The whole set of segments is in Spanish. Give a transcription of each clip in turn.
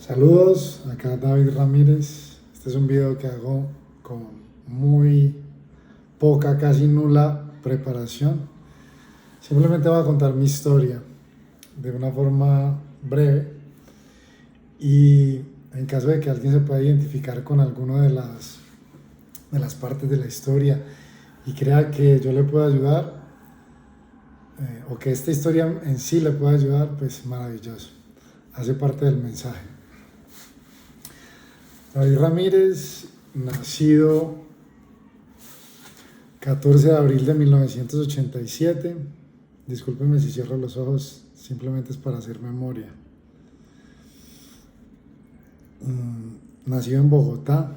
Saludos, acá David Ramírez. Este es un video que hago con muy poca, casi nula preparación. Simplemente voy a contar mi historia de una forma breve y en caso de que alguien se pueda identificar con alguna de las partes de la historia y crea que yo le puedo ayudar o que esta historia en sí le pueda ayudar, pues maravilloso. Hace parte del mensaje. David Ramírez, nacido 14 de abril de 1987. Discúlpenme si cierro los ojos, simplemente es para hacer memoria. Nacido en Bogotá,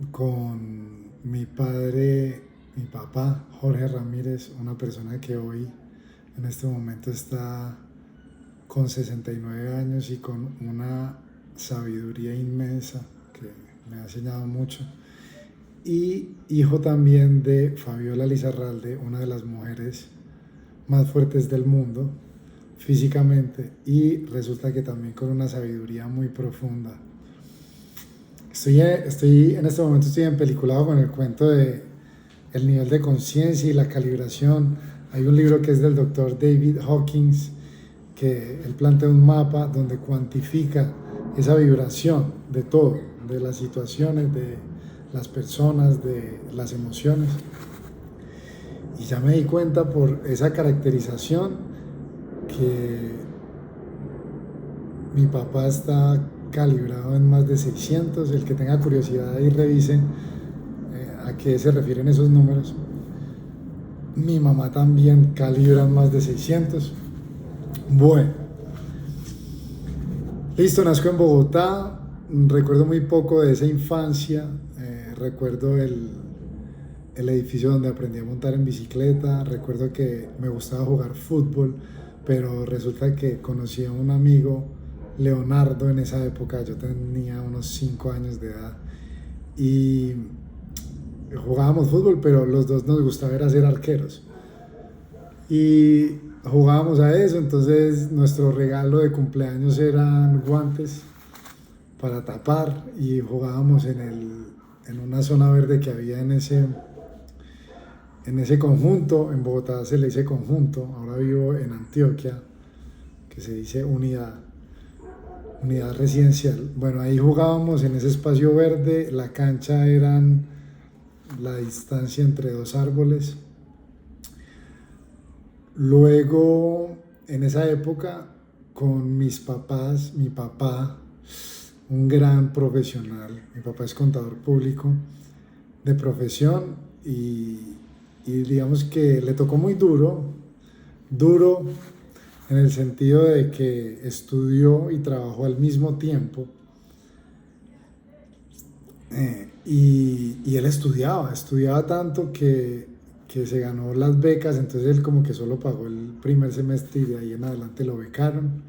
con mi padre, mi papá, Jorge Ramírez, una persona que hoy, en este momento, está con 69 años y con una sabiduría inmensa que me ha enseñado mucho. Y hijo también de Fabiola Lizarralde, una de las mujeres más fuertes del mundo físicamente, y resulta que también con una sabiduría muy profunda. En este momento estoy empeliculado con el cuento de el nivel de conciencia y la calibración. Hay un libro que es del doctor David Hawkins, que él plantea un mapa donde cuantifica esa vibración de todo, de las situaciones, de las personas, de las emociones. Y ya me di cuenta por esa caracterización que mi papá está calibrado en más de 600. El que tenga curiosidad y revise a qué se refieren esos números. Mi mamá también calibra en más de 600. Bueno, listo, nazco en Bogotá. Recuerdo muy poco de esa infancia. Recuerdo el edificio donde aprendí a montar en bicicleta. Recuerdo que me gustaba jugar fútbol, pero resulta que conocí a un amigo, Leonardo, en esa época. Yo tenía unos 5 años de edad y jugábamos fútbol, pero los dos nos gustaba era ser arqueros. Y jugábamos a eso, entonces nuestro regalo de cumpleaños eran guantes para tapar y jugábamos en una zona verde que había en ese conjunto. En Bogotá se le dice conjunto, ahora vivo en Antioquia, que se dice unidad residencial. Bueno, ahí jugábamos en ese espacio verde, la cancha eran la distancia entre dos árboles. Luego, en esa época, con mis papás, mi papá, un gran profesional, mi papá es contador público de profesión y digamos que le tocó muy duro en el sentido de que estudió y trabajó al mismo tiempo. Y él estudiaba tanto que se ganó las becas, entonces él como que solo pagó el primer semestre y de ahí en adelante lo becaron.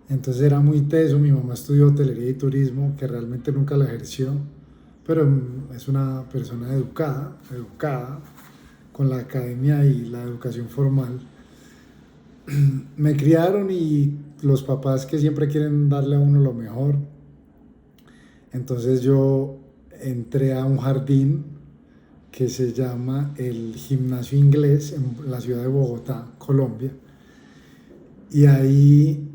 Entonces era muy teso. Mi mamá estudió hotelería y turismo, que realmente nunca la ejerció, pero es una persona educada, con la academia y la educación formal. Me criaron y los papás que siempre quieren darle a uno lo mejor. Entonces yo entré a un jardín que se llama el Gimnasio Inglés en la ciudad de Bogotá, Colombia. Y ahí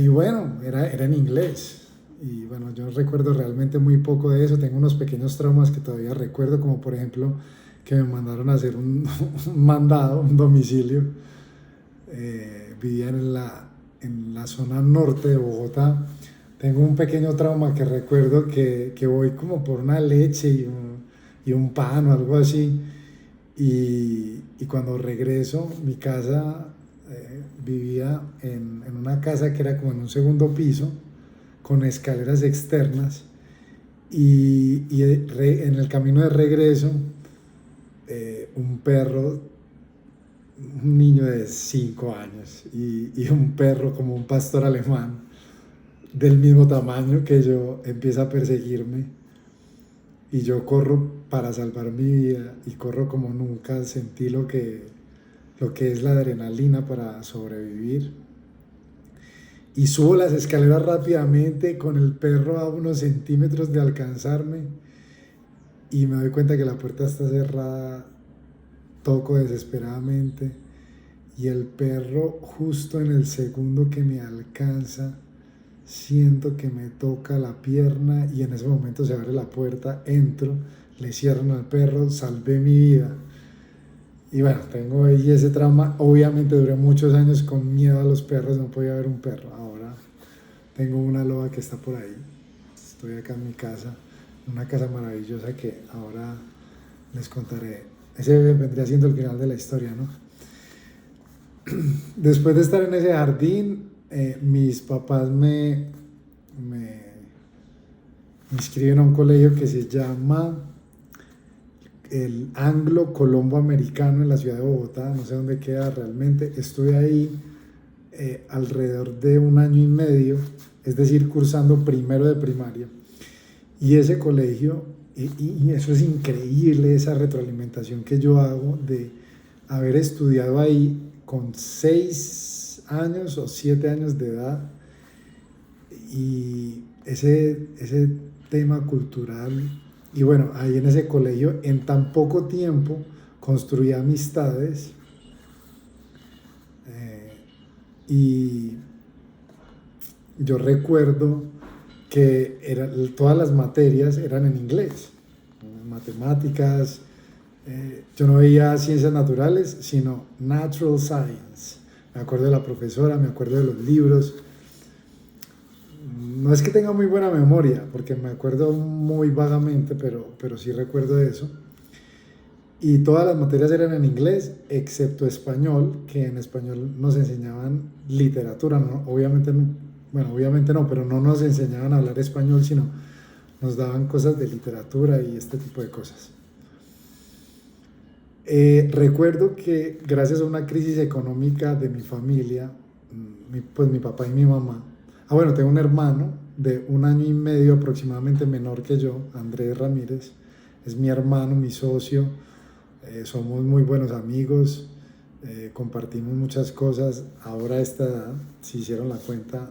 bueno, era en inglés. Y bueno, yo recuerdo realmente muy poco de eso. Tengo unos pequeños traumas que todavía recuerdo, como por ejemplo que me mandaron a hacer un mandado, un domicilio. Vivía en la zona norte de Bogotá. Tengo un pequeño trauma que recuerdo que voy como por una leche y un pan o algo así. Y cuando regreso, mi casa, vivía en una casa que era como en un segundo piso, con escaleras externas. Y en el camino de regreso, un perro, un niño de 5 años y un perro como un pastor alemán del mismo tamaño que yo empieza a perseguirme y yo corro para salvar mi vida y corro como nunca sentí lo que es la adrenalina para sobrevivir. y subo las escaleras rápidamente con el perro a unos centímetros de alcanzarme y me doy cuenta que la puerta está cerrada, toco desesperadamente y el perro justo en el segundo que me alcanza, siento que me toca la pierna y en ese momento se abre la puerta, entro, le cierran al perro, salvé mi vida. Y bueno, tengo ahí ese trauma. Obviamente duré muchos años con miedo a los perros, no podía ver un perro. Ahora tengo una loba que está por ahí. Estoy acá en mi casa, una casa maravillosa que ahora les contaré. Ese vendría siendo el final de la historia, ¿no? Después de estar en ese jardín, mis papás me inscriben a un colegio que se llama el Anglo Colombo Americano en la ciudad de Bogotá, no sé dónde queda realmente. Estuve ahí alrededor de un año y medio, es decir, cursando primero de primaria. Y ese colegio, y eso es increíble, esa retroalimentación que yo hago de haber estudiado ahí con 6 años o 7 años de edad, y ese tema cultural. Y bueno, ahí en ese colegio, en tan poco tiempo, construí amistades y yo recuerdo que todas las materias eran en inglés, matemáticas, yo no veía ciencias naturales, sino natural science. Me acuerdo de la profesora, me acuerdo de los libros. No es que tenga muy buena memoria, porque me acuerdo muy vagamente, pero sí recuerdo de eso. Y todas las materias eran en inglés, excepto español, que en español nos enseñaban literatura, ¿no? Obviamente, bueno, obviamente no, pero no nos enseñaban a hablar español, sino nos daban cosas de literatura y este tipo de cosas. Recuerdo que gracias a una crisis económica de mi familia, pues mi papá y mi mamá, bueno, tengo un hermano de un año y medio aproximadamente menor que yo, Andrés Ramírez, es mi hermano, mi socio, somos muy buenos amigos, compartimos muchas cosas. Ahora a esta edad, si hicieron la cuenta,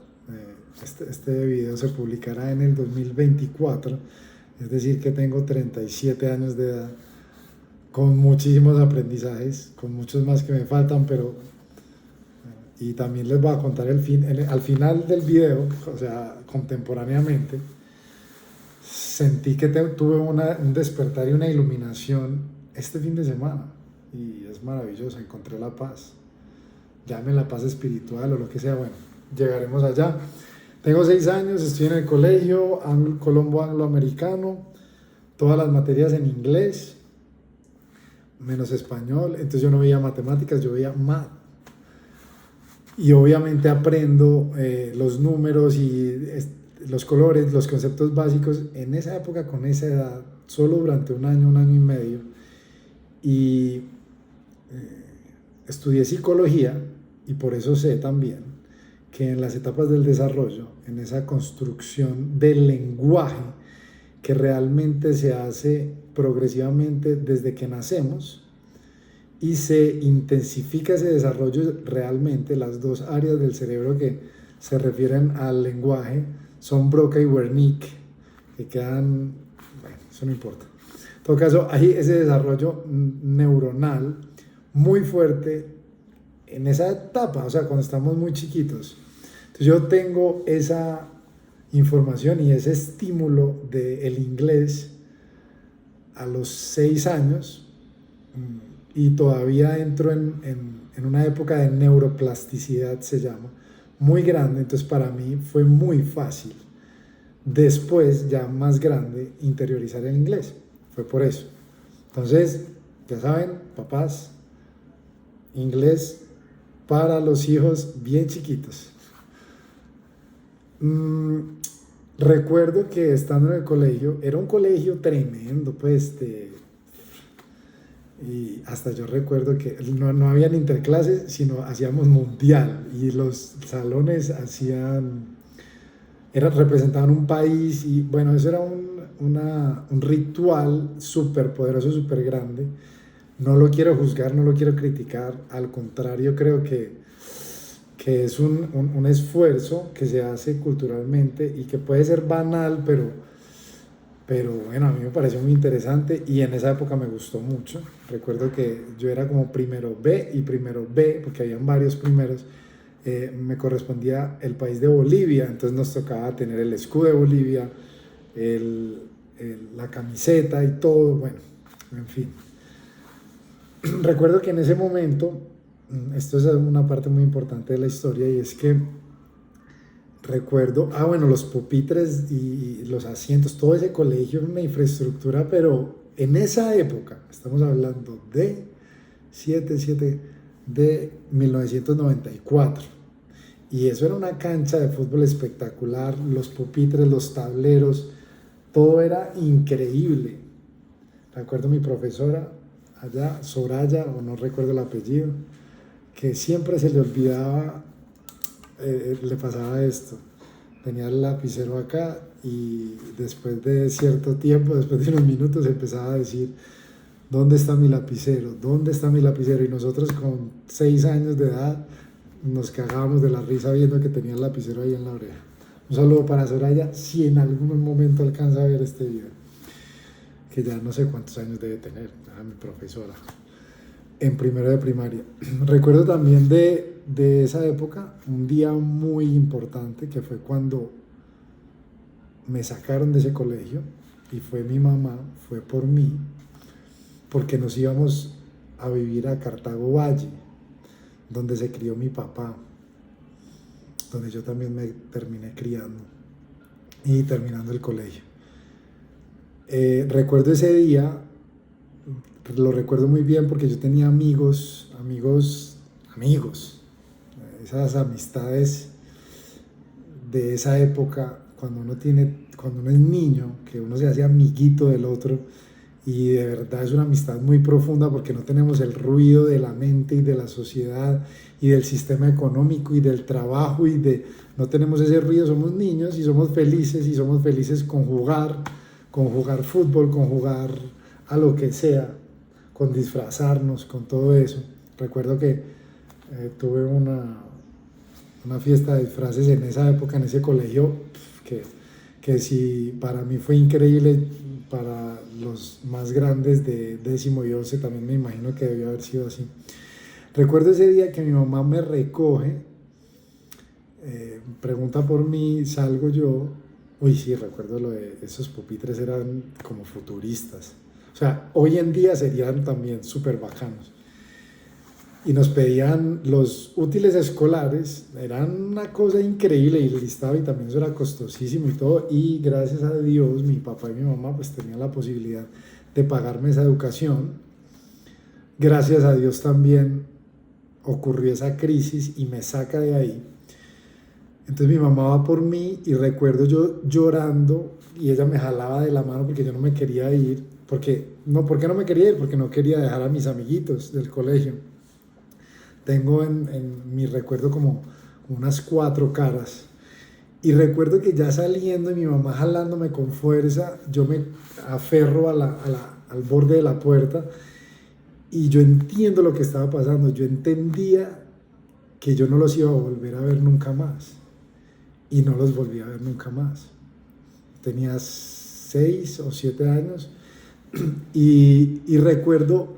este video se publicará en el 2024, es decir que tengo 37 años de edad, con muchísimos aprendizajes, con muchos más que me faltan, pero y también les voy a contar al final del video, o sea, contemporáneamente, sentí que tuve un despertar y una iluminación este fin de semana, y es maravilloso, encontré la paz, llame la paz espiritual o lo que sea, bueno, llegaremos allá. Tengo 6 años, estoy en el colegio Colombo Angloamericano, todas las materias en inglés, menos español, entonces yo no veía matemáticas, yo veía math. Y obviamente aprendo los números y los colores, los conceptos básicos en esa época, con esa edad, solo durante un año y medio. Y estudié psicología y por eso sé también que en las etapas del desarrollo, en esa construcción del lenguaje que realmente se hace progresivamente desde que nacemos, y se intensifica ese desarrollo realmente, las dos áreas del cerebro que se refieren al lenguaje son Broca y Wernicke, que quedan, bueno, eso no importa. En todo caso, hay ese desarrollo neuronal muy fuerte en esa etapa, o sea, cuando estamos muy chiquitos. Entonces yo tengo esa información y ese estímulo del inglés a los 6 años, y todavía entro en una época de neuroplasticidad, se llama, muy grande. Entonces para mí fue muy fácil después, ya más grande, interiorizar el inglés. Fue por eso. Entonces, ya saben, papás, inglés para los hijos bien chiquitos. Recuerdo que estando en el colegio, era un colegio tremendo, pues, y hasta yo recuerdo que no habían interclases, sino hacíamos mundial, y los salones representaban un país, y bueno, eso era un ritual súper poderoso, súper grande. No lo quiero juzgar, no lo quiero criticar, al contrario, creo que que es un esfuerzo que se hace culturalmente y que puede ser banal, pero bueno, a mí me pareció muy interesante y en esa época me gustó mucho. Recuerdo que yo era como primero B y primero B, porque habían varios primeros. Me correspondía el país de Bolivia, entonces nos tocaba tener el escudo de Bolivia, la camiseta y todo, bueno, en fin. Recuerdo que en ese momento, esto es una parte muy importante de la historia, y es que recuerdo, bueno, los pupitres y los asientos, todo ese colegio era una infraestructura, pero en esa época, estamos hablando de 7 de 1994, y eso era una cancha de fútbol espectacular, los pupitres, los tableros, todo era increíble. Recuerdo mi profesora allá, Soraya, o no recuerdo el apellido, que siempre se le olvidaba, le pasaba esto. Tenía el lapicero acá y después de cierto tiempo, después de unos minutos, empezaba a decir: ¿dónde está mi lapicero? ¿Dónde está mi lapicero? Y nosotros con 6 años de edad nos cagábamos de la risa viendo que tenía el lapicero ahí en la oreja. Un saludo para Soraya, si en algún momento alcanza a ver este video, que ya no sé cuántos años debe tener, mi profesora, en primero de primaria. Recuerdo también de esa época un día muy importante, que fue cuando me sacaron de ese colegio, y fue mi mamá, fue por mí, porque nos íbamos a vivir a Cartago Valle, donde se crió mi papá, donde yo también me terminé criando y terminando el colegio. Recuerdo ese día, lo recuerdo muy bien porque yo tenía amigos, esas amistades de esa época, cuando uno es niño, que uno se hace amiguito del otro, y de verdad es una amistad muy profunda porque no tenemos el ruido de la mente y de la sociedad y del sistema económico y del trabajo, no tenemos ese ruido, somos niños y somos felices con jugar fútbol, con jugar a lo que sea, con disfrazarnos, con todo eso. Recuerdo que tuve una fiesta de disfraces en esa época, en ese colegio, que sí, para mí fue increíble. Para los más grandes de 10º y 11 también me imagino que debió haber sido así. Recuerdo ese día que mi mamá me recoge, pregunta por mí, salgo yo. Uy, sí, recuerdo lo de esos pupitres, eran como futuristas. O sea, hoy en día serían también súper bacanos. Y nos pedían los útiles escolares, eran una cosa increíble, y el listado, y también eso era costosísimo y todo, y gracias a Dios mi papá y mi mamá pues tenían la posibilidad de pagarme esa educación. Gracias a Dios también ocurrió esa crisis y me saca de ahí. Entonces mi mamá va por mí y recuerdo yo llorando, y ella me jalaba de la mano porque yo no me quería ir. ¿Por qué no me quería ir? Porque no quería dejar a mis amiguitos del colegio. Tengo en mi recuerdo como unas 4 caras. Y recuerdo que ya saliendo y mi mamá jalándome con fuerza, yo me aferro al borde de la puerta, y yo entiendo lo que estaba pasando. Yo entendía que yo no los iba a volver a ver nunca más. Y no los volví a ver nunca más. Tenía 6 o 7 años y recuerdo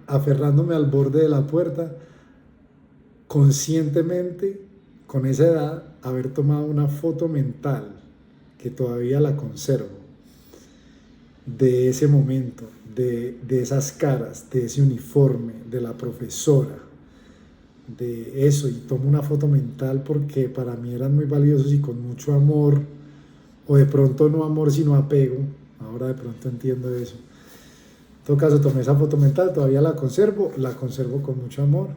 aferrándome al borde de la puerta, conscientemente, con esa edad, haber tomado una foto mental, que todavía la conservo, de ese momento, de esas caras, de ese uniforme, de la profesora, de eso, y tomo una foto mental porque para mí eran muy valiosos y con mucho amor, o de pronto no amor sino apego. Ahora de pronto entiendo eso. En todo caso, tomé esa foto mental, todavía la conservo con mucho amor.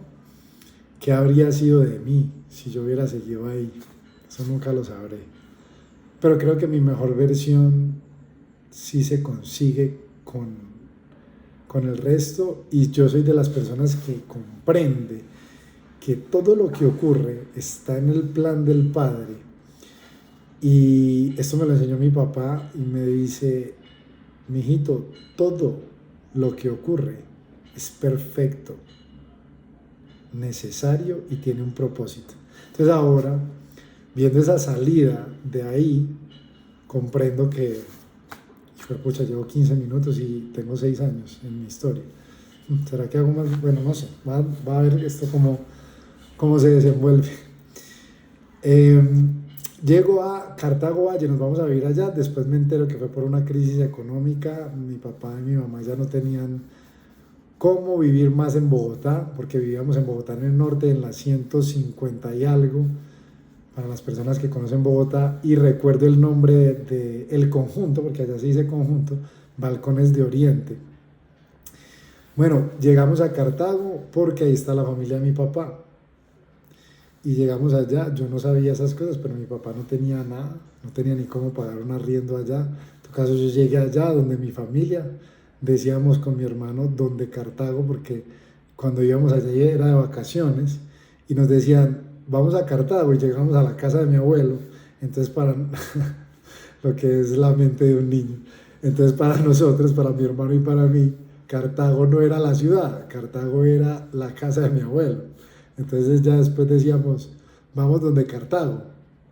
¿Qué habría sido de mí si yo hubiera seguido ahí? Eso nunca lo sabré. Pero creo que mi mejor versión sí se consigue con el resto, y yo soy de las personas que comprende que todo lo que ocurre está en el plan del Padre. Y esto me lo enseñó mi papá, y me dice: mijito, todo lo que ocurre es perfecto, necesario y tiene un propósito. Entonces ahora, viendo esa salida de ahí, comprendo que, pucha, llevo 15 minutos y tengo 6 años en mi historia. ¿Será que hago más? Bueno, no sé, va a ver esto cómo se desenvuelve. Eh, Llego a Cartago Valle, nos vamos a vivir allá. Después me entero que fue por una crisis económica. Mi papá y mi mamá ya no tenían cómo vivir más en Bogotá, porque vivíamos en Bogotá en el norte, en la 150 y algo, para las personas que conocen Bogotá. Y recuerdo el nombre de el conjunto, porque allá se dice conjunto, Balcones de Oriente. Bueno, llegamos a Cartago porque ahí está la familia de mi papá. Y llegamos allá, yo no sabía esas cosas, pero mi papá no tenía nada, no tenía ni cómo pagar un arriendo allá. En todo caso, yo llegué allá donde mi familia, decíamos con mi hermano, donde Cartago, porque cuando íbamos allá era de vacaciones, y nos decían, vamos a Cartago, y llegamos a la casa de mi abuelo. Entonces, para lo que es la mente de un niño, entonces para nosotros, para mi hermano y para mí, Cartago no era la ciudad, Cartago era la casa de mi abuelo. Entonces ya después decíamos, vamos donde Cartago.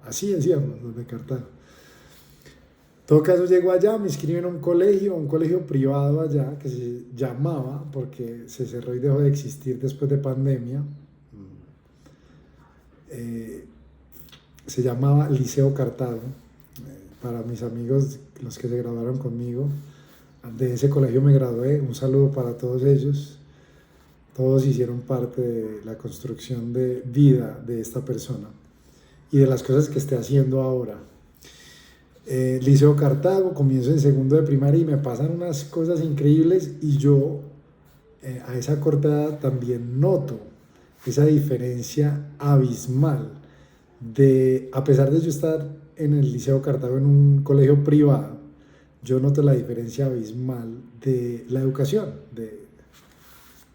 Así decíamos, donde Cartago. En todo caso, llego allá, me inscribí en un colegio privado allá, que se llamaba, porque se cerró y dejó de existir después de pandemia. Se llamaba Liceo Cartago. Para mis amigos, los que se graduaron conmigo, de ese colegio me gradué. Un saludo para todos ellos. Todos hicieron parte de la construcción de vida de esta persona y de las cosas que esté haciendo ahora. Liceo Cartago, comienzo en segundo de primaria y me pasan unas cosas increíbles, y yo a esa corta edad también noto esa diferencia abismal de, a pesar de yo estar en el Liceo Cartago en un colegio privado, yo noto la diferencia abismal de la educación,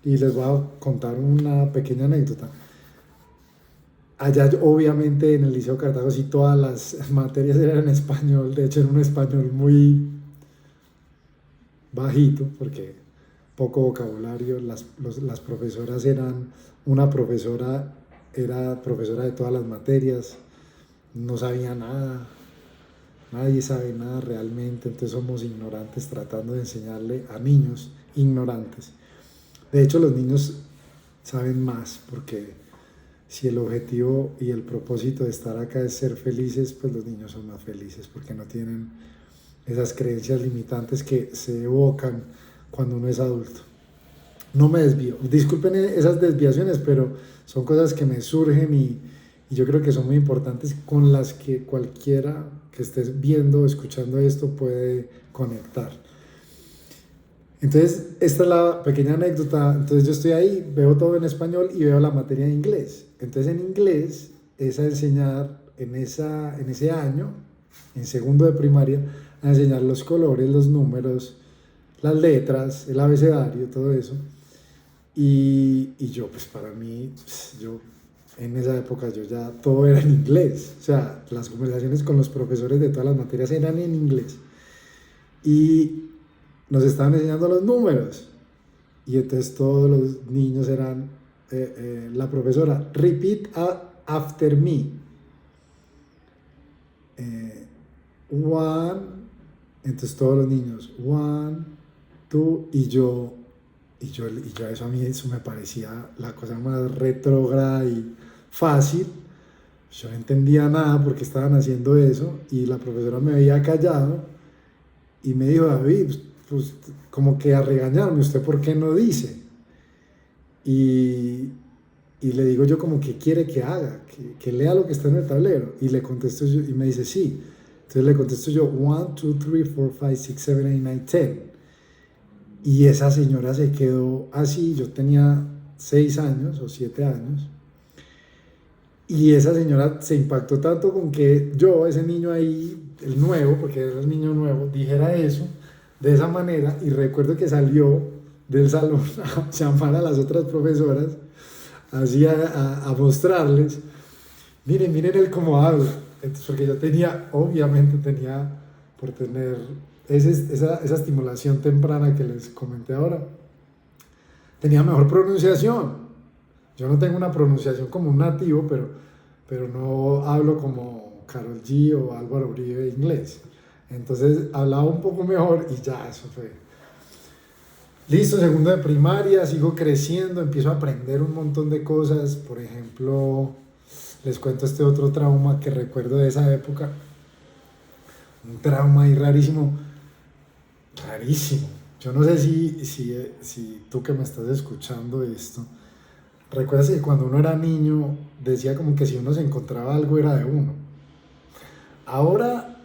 y les voy a contar una pequeña anécdota. Allá, obviamente, en el Liceo Cartago, sí, todas las materias eran en español. De hecho, era un español muy bajito, porque poco vocabulario. Las profesoras eran, una profesora era profesora de todas las materias, no sabía nada, nadie sabe nada realmente. Entonces somos ignorantes tratando de enseñarle a niños ignorantes. De hecho, los niños saben más, porque si el objetivo y el propósito de estar acá es ser felices, pues los niños son más felices, porque no tienen esas creencias limitantes que se evocan cuando uno es adulto. No me desvío. Disculpen esas desviaciones, pero son cosas que me surgen y yo creo que son muy importantes, con las que cualquiera que esté viendo o escuchando esto puede conectar. Entonces, esta es la pequeña anécdota. Entonces yo estoy ahí, veo todo en español y veo la materia de inglés. Entonces en inglés es a enseñar en ese año, en segundo de primaria, a enseñar los colores, los números, las letras, el abecedario, todo eso. Y yo, pues para mí, yo en esa época yo ya todo era en inglés. O sea, las conversaciones con los profesores de todas las materias eran en inglés. Y nos estaban enseñando los números, y entonces todos los niños eran, la profesora, repeat after me, one, entonces todos los niños, one, two, y yo eso, a mí eso me parecía la cosa más retrógrada y fácil. Yo no entendía nada porque estaban haciendo eso, y la profesora me veía callado y me dijo, David, pues como que a regañarme, ¿usted por qué no dice? Y le digo yo, como, ¿qué quiere que haga? Que lea lo que está en el tablero. Y le contesto yo, y me dice, sí. Entonces le contesto yo, 1, 2, 3, 4, 5, 6, 7, 8, 9, 10. Y esa señora se quedó así. Yo tenía 6 años o 7 años. Y esa señora se impactó tanto con que yo, ese niño ahí, el nuevo, porque era el niño nuevo, dijera eso de esa manera. Y recuerdo que salió del salón a llamar a las otras profesoras, así a mostrarles, miren él cómo habla. Entonces, porque yo tenía, obviamente tenía, por tener esa estimulación temprana que les comenté ahora, tenía mejor pronunciación. Yo no tengo una pronunciación como un nativo, pero pero no hablo como Karol G o Álvaro Uribe inglés. Entonces hablaba un poco mejor y ya, eso fue. Listo, segundo de primaria, sigo creciendo, empiezo a aprender un montón de cosas. Por ejemplo, les cuento este otro trauma que recuerdo de esa época. Un trauma ahí rarísimo, rarísimo. Yo no sé si tú que me estás escuchando esto, recuerdas que cuando uno era niño decía como que si uno se encontraba algo era de uno. Ahora,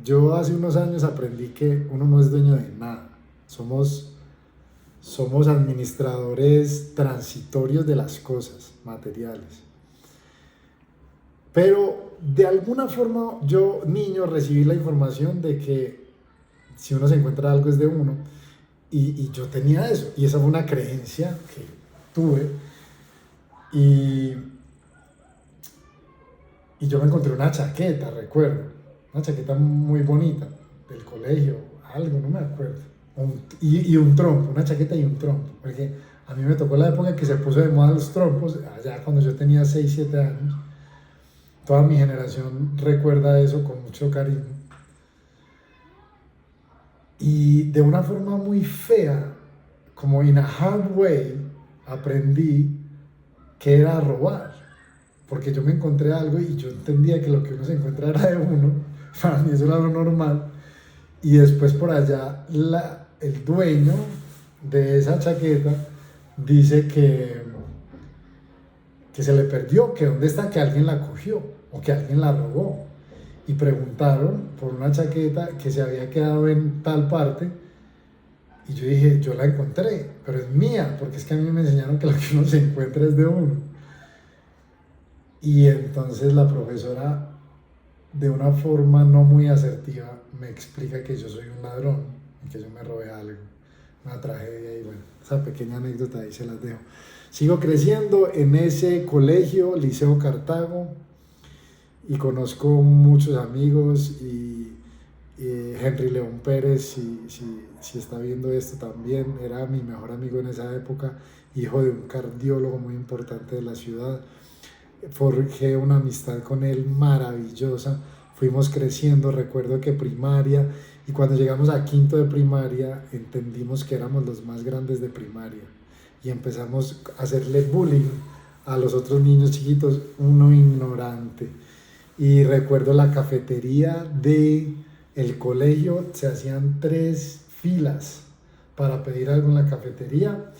yo hace unos años aprendí que uno no es dueño de nada. Somos administradores transitorios de las cosas materiales. Pero de alguna forma yo, niño, recibí la información de que si uno se encuentra algo es de uno. Y yo tenía eso. Y esa fue una creencia que tuve. Y, y yo me encontré una chaqueta, recuerdo. Una chaqueta muy bonita del colegio, algo, no me acuerdo. Y un trompo, una chaqueta y un trompo. Porque a mí me tocó la época que se puso de moda los trompos, allá cuando yo tenía 6 7 años. Toda mi generación recuerda eso con mucho cariño. Y de una forma muy fea, como in a hard way, aprendí que era robar. Porque yo me encontré algo y yo entendía que lo que uno se encuentra era de uno. Para mí eso era lo normal. Y después por allá el dueño de esa chaqueta dice que se le perdió, que dónde está, que alguien la cogió o que alguien la robó. Y preguntaron por una chaqueta que se había quedado en tal parte. Y yo dije, yo la encontré, pero es mía, porque es que a mí me enseñaron que lo que uno se encuentra es de uno. Y entonces la profesora, de una forma no muy asertiva, me explica que yo soy un ladrón y que yo me robé algo. Una tragedia y bueno, esa pequeña anécdota ahí se las dejo. Sigo creciendo en ese colegio, Liceo Cartago, y conozco muchos amigos y Henry León Pérez, si está viendo esto también, era mi mejor amigo en esa época, hijo de un cardiólogo muy importante de la ciudad. Forjé una amistad con él maravillosa, fuimos creciendo, recuerdo que primaria, y cuando llegamos a quinto de primaria entendimos que éramos los más grandes de primaria y empezamos a hacerle bullying a los otros niños chiquitos, uno ignorante. Y recuerdo la cafetería de el colegio, se hacían 3 filas para pedir algo en la cafetería.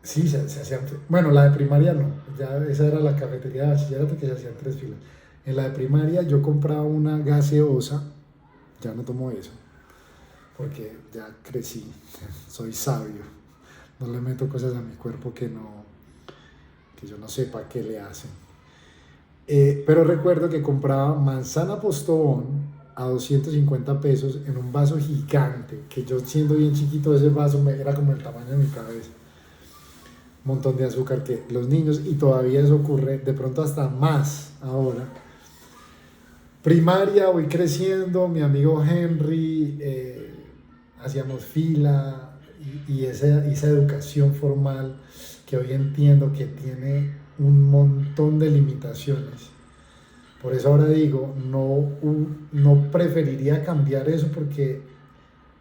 Sí, se hacían, bueno, la de primaria no, ya esa era la cafetería de bachillerato que se hacían 3 filas. En la de primaria yo compraba una gaseosa, ya no tomo eso, porque ya crecí, soy sabio, no le meto cosas a mi cuerpo que yo no sepa qué le hacen. Pero recuerdo que compraba manzana Postobón a 250 pesos en un vaso gigante, que yo siendo bien chiquito ese vaso era como el tamaño de mi cabeza. Un montón de azúcar que los niños, y todavía eso ocurre, de pronto hasta más ahora. Primaria, voy creciendo, mi amigo Henry, hacíamos fila y esa educación formal que hoy entiendo que tiene un montón de limitaciones. Por eso ahora digo, no preferiría cambiar eso porque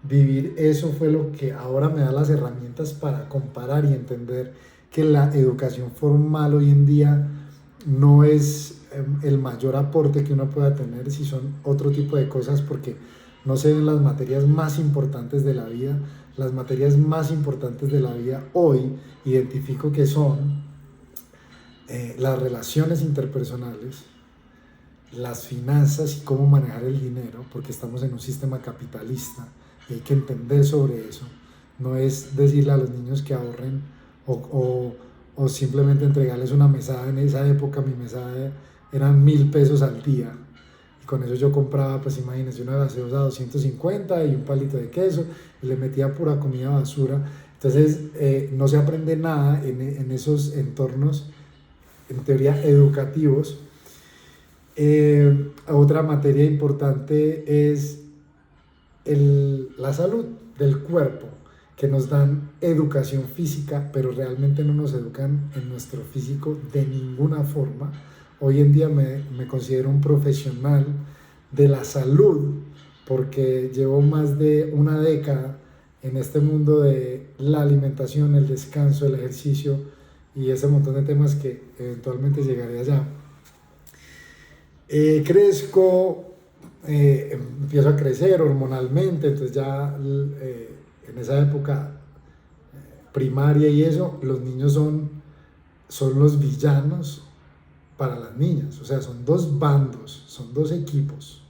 vivir eso fue lo que ahora me da las herramientas para comparar y entender que la educación formal hoy en día no es el mayor aporte que uno pueda tener si son otro tipo de cosas, porque no se ven las materias más importantes de la vida. Las materias más importantes de la vida hoy identifico que son las relaciones interpersonales, las finanzas y cómo manejar el dinero, porque estamos en un sistema capitalista y hay que entender sobre eso. No es decirle a los niños que ahorren o simplemente entregarles una mesada. En esa época mi mesada eran 1.000 pesos al día y con eso yo compraba, pues imagínense, una gaseosa a 250 y un palito de queso y le metía pura comida basura. Entonces no se aprende nada en esos entornos, en teoría, educativos. Otra materia importante es la salud del cuerpo, que nos dan educación física, pero realmente no nos educan en nuestro físico de ninguna forma. Hoy en día me considero un profesional de la salud porque llevo más de una década en este mundo de la alimentación, el descanso, el ejercicio y ese montón de temas que eventualmente llegaré allá. Crezco, empiezo a crecer hormonalmente, entonces ya en esa época primaria y eso, los niños son los villanos para las niñas, o sea, son dos bandos, son dos equipos,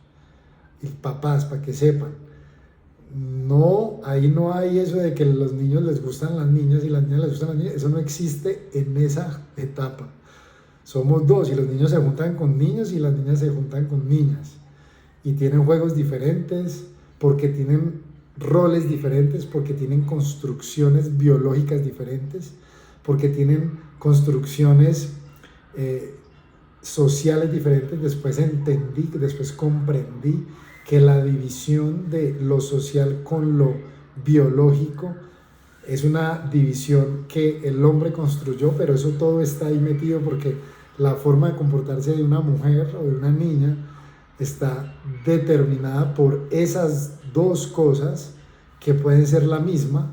y papás, para que sepan, no, ahí no hay eso de que los niños les gustan las niñas y las niñas les gustan las niñas, eso no existe en esa etapa. Somos dos y los niños se juntan con niños y las niñas se juntan con niñas y tienen juegos diferentes porque tienen roles diferentes, porque tienen construcciones biológicas diferentes, porque tienen construcciones sociales diferentes. Después entendí, después comprendí que la división de lo social con lo biológico es una división que el hombre construyó, pero eso todo está ahí metido porque la forma de comportarse de una mujer o de una niña está determinada por esas dos cosas que pueden ser la misma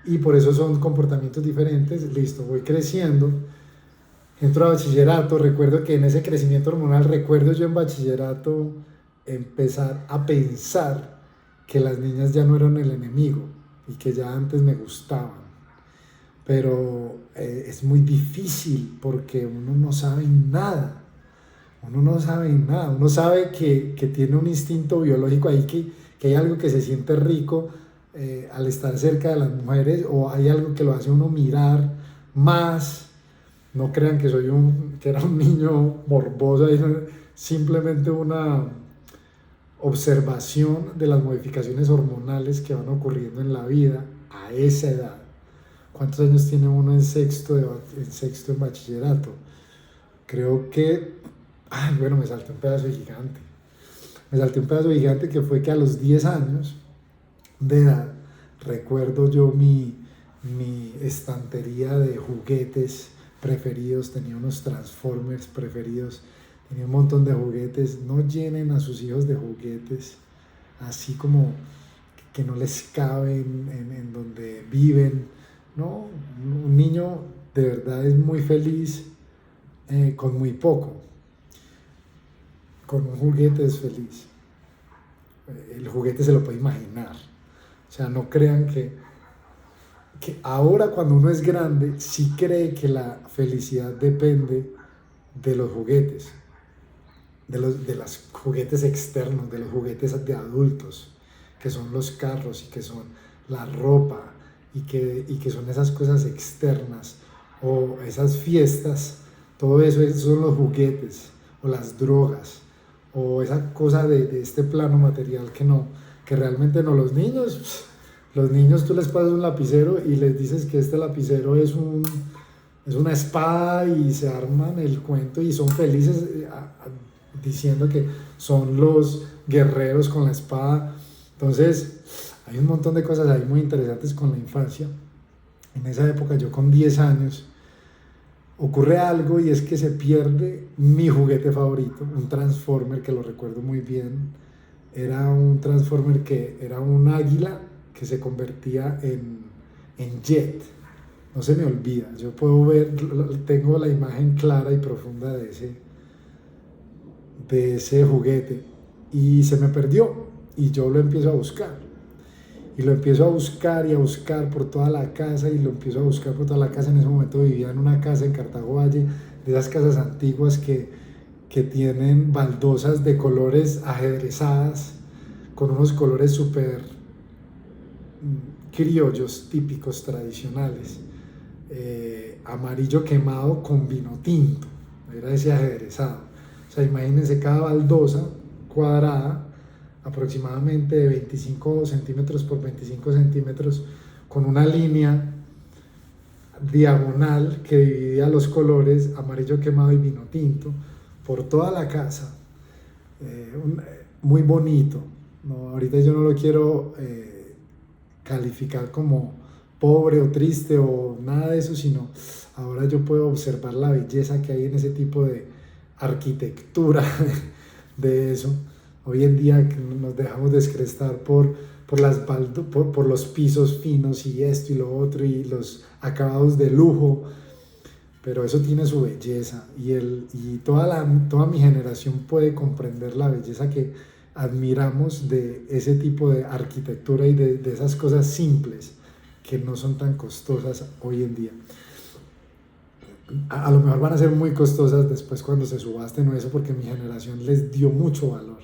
y por eso son comportamientos diferentes. Listo, voy creciendo, entro a bachillerato, recuerdo que en ese crecimiento hormonal, recuerdo yo en bachillerato empezar a pensar que las niñas ya no eran el enemigo y que ya antes me gustaban, pero es muy difícil porque uno no sabe nada, uno sabe que tiene un instinto biológico ahí, que hay algo que se siente rico al estar cerca de las mujeres, o hay algo que lo hace uno mirar más. No crean que que era un niño morboso, simplemente una observación de las modificaciones hormonales que van ocurriendo en la vida a esa edad. ¿Cuántos años tiene uno en sexto en bachillerato? Creo que, bueno, me salté un pedazo gigante. Me salté un pedazo gigante que fue que a los 10 años de edad, recuerdo yo mi estantería de juguetes preferidos, tenía unos Transformers preferidos, tenía un montón de juguetes. No llenen a sus hijos de juguetes así como que no les caben en donde viven. No, un niño de verdad es muy feliz con muy poco. Con un juguete es feliz. El juguete se lo puede imaginar. O sea, no crean que ahora cuando uno es grande sí cree que la felicidad depende de los juguetes, de los juguetes externos, de los juguetes de adultos, que son los carros y que son la ropa y que son esas cosas externas o esas fiestas. Todo eso son los juguetes o las drogas o esa cosa de este plano material que realmente no. Los niños tú les pasas un lapicero y les dices que este lapicero es una espada y se arman el cuento y son felices diciendo que son los guerreros con la espada. Entonces hay un montón de cosas ahí muy interesantes con la infancia. En esa época, yo con 10 años, ocurre algo y es que se pierde mi juguete favorito, un Transformer que lo recuerdo muy bien. Era un Transformer que era un águila que se convertía en jet. No se me olvida, yo puedo ver, tengo la imagen clara y profunda de ese juguete y se me perdió y yo lo empiezo a buscar. Y lo empiezo a buscar y a buscar por toda la casa y lo empiezo a buscar por toda la casa. En ese momento vivía en una casa en Cartago Valle, de esas casas antiguas que tienen baldosas de colores ajedrezadas, con unos colores súper criollos, típicos, tradicionales. Amarillo quemado con vino tinto, era ese ajedrezado. O sea, imagínense cada baldosa cuadrada, aproximadamente de 25 centímetros por 25 centímetros, con una línea diagonal que dividía los colores amarillo quemado y vino tinto por toda la casa. Muy bonito, ¿no? Ahorita yo no lo quiero calificar como pobre o triste o nada de eso, sino ahora yo puedo observar la belleza que hay en ese tipo de arquitectura de eso. Hoy en día nos dejamos descrestar por los pisos finos y esto y lo otro y los acabados de lujo, pero eso tiene su belleza y toda mi generación puede comprender la belleza que admiramos de ese tipo de arquitectura y de esas cosas simples que no son tan costosas hoy en día. A lo mejor van a ser muy costosas después cuando se subasten o eso, porque mi generación les dio mucho valor.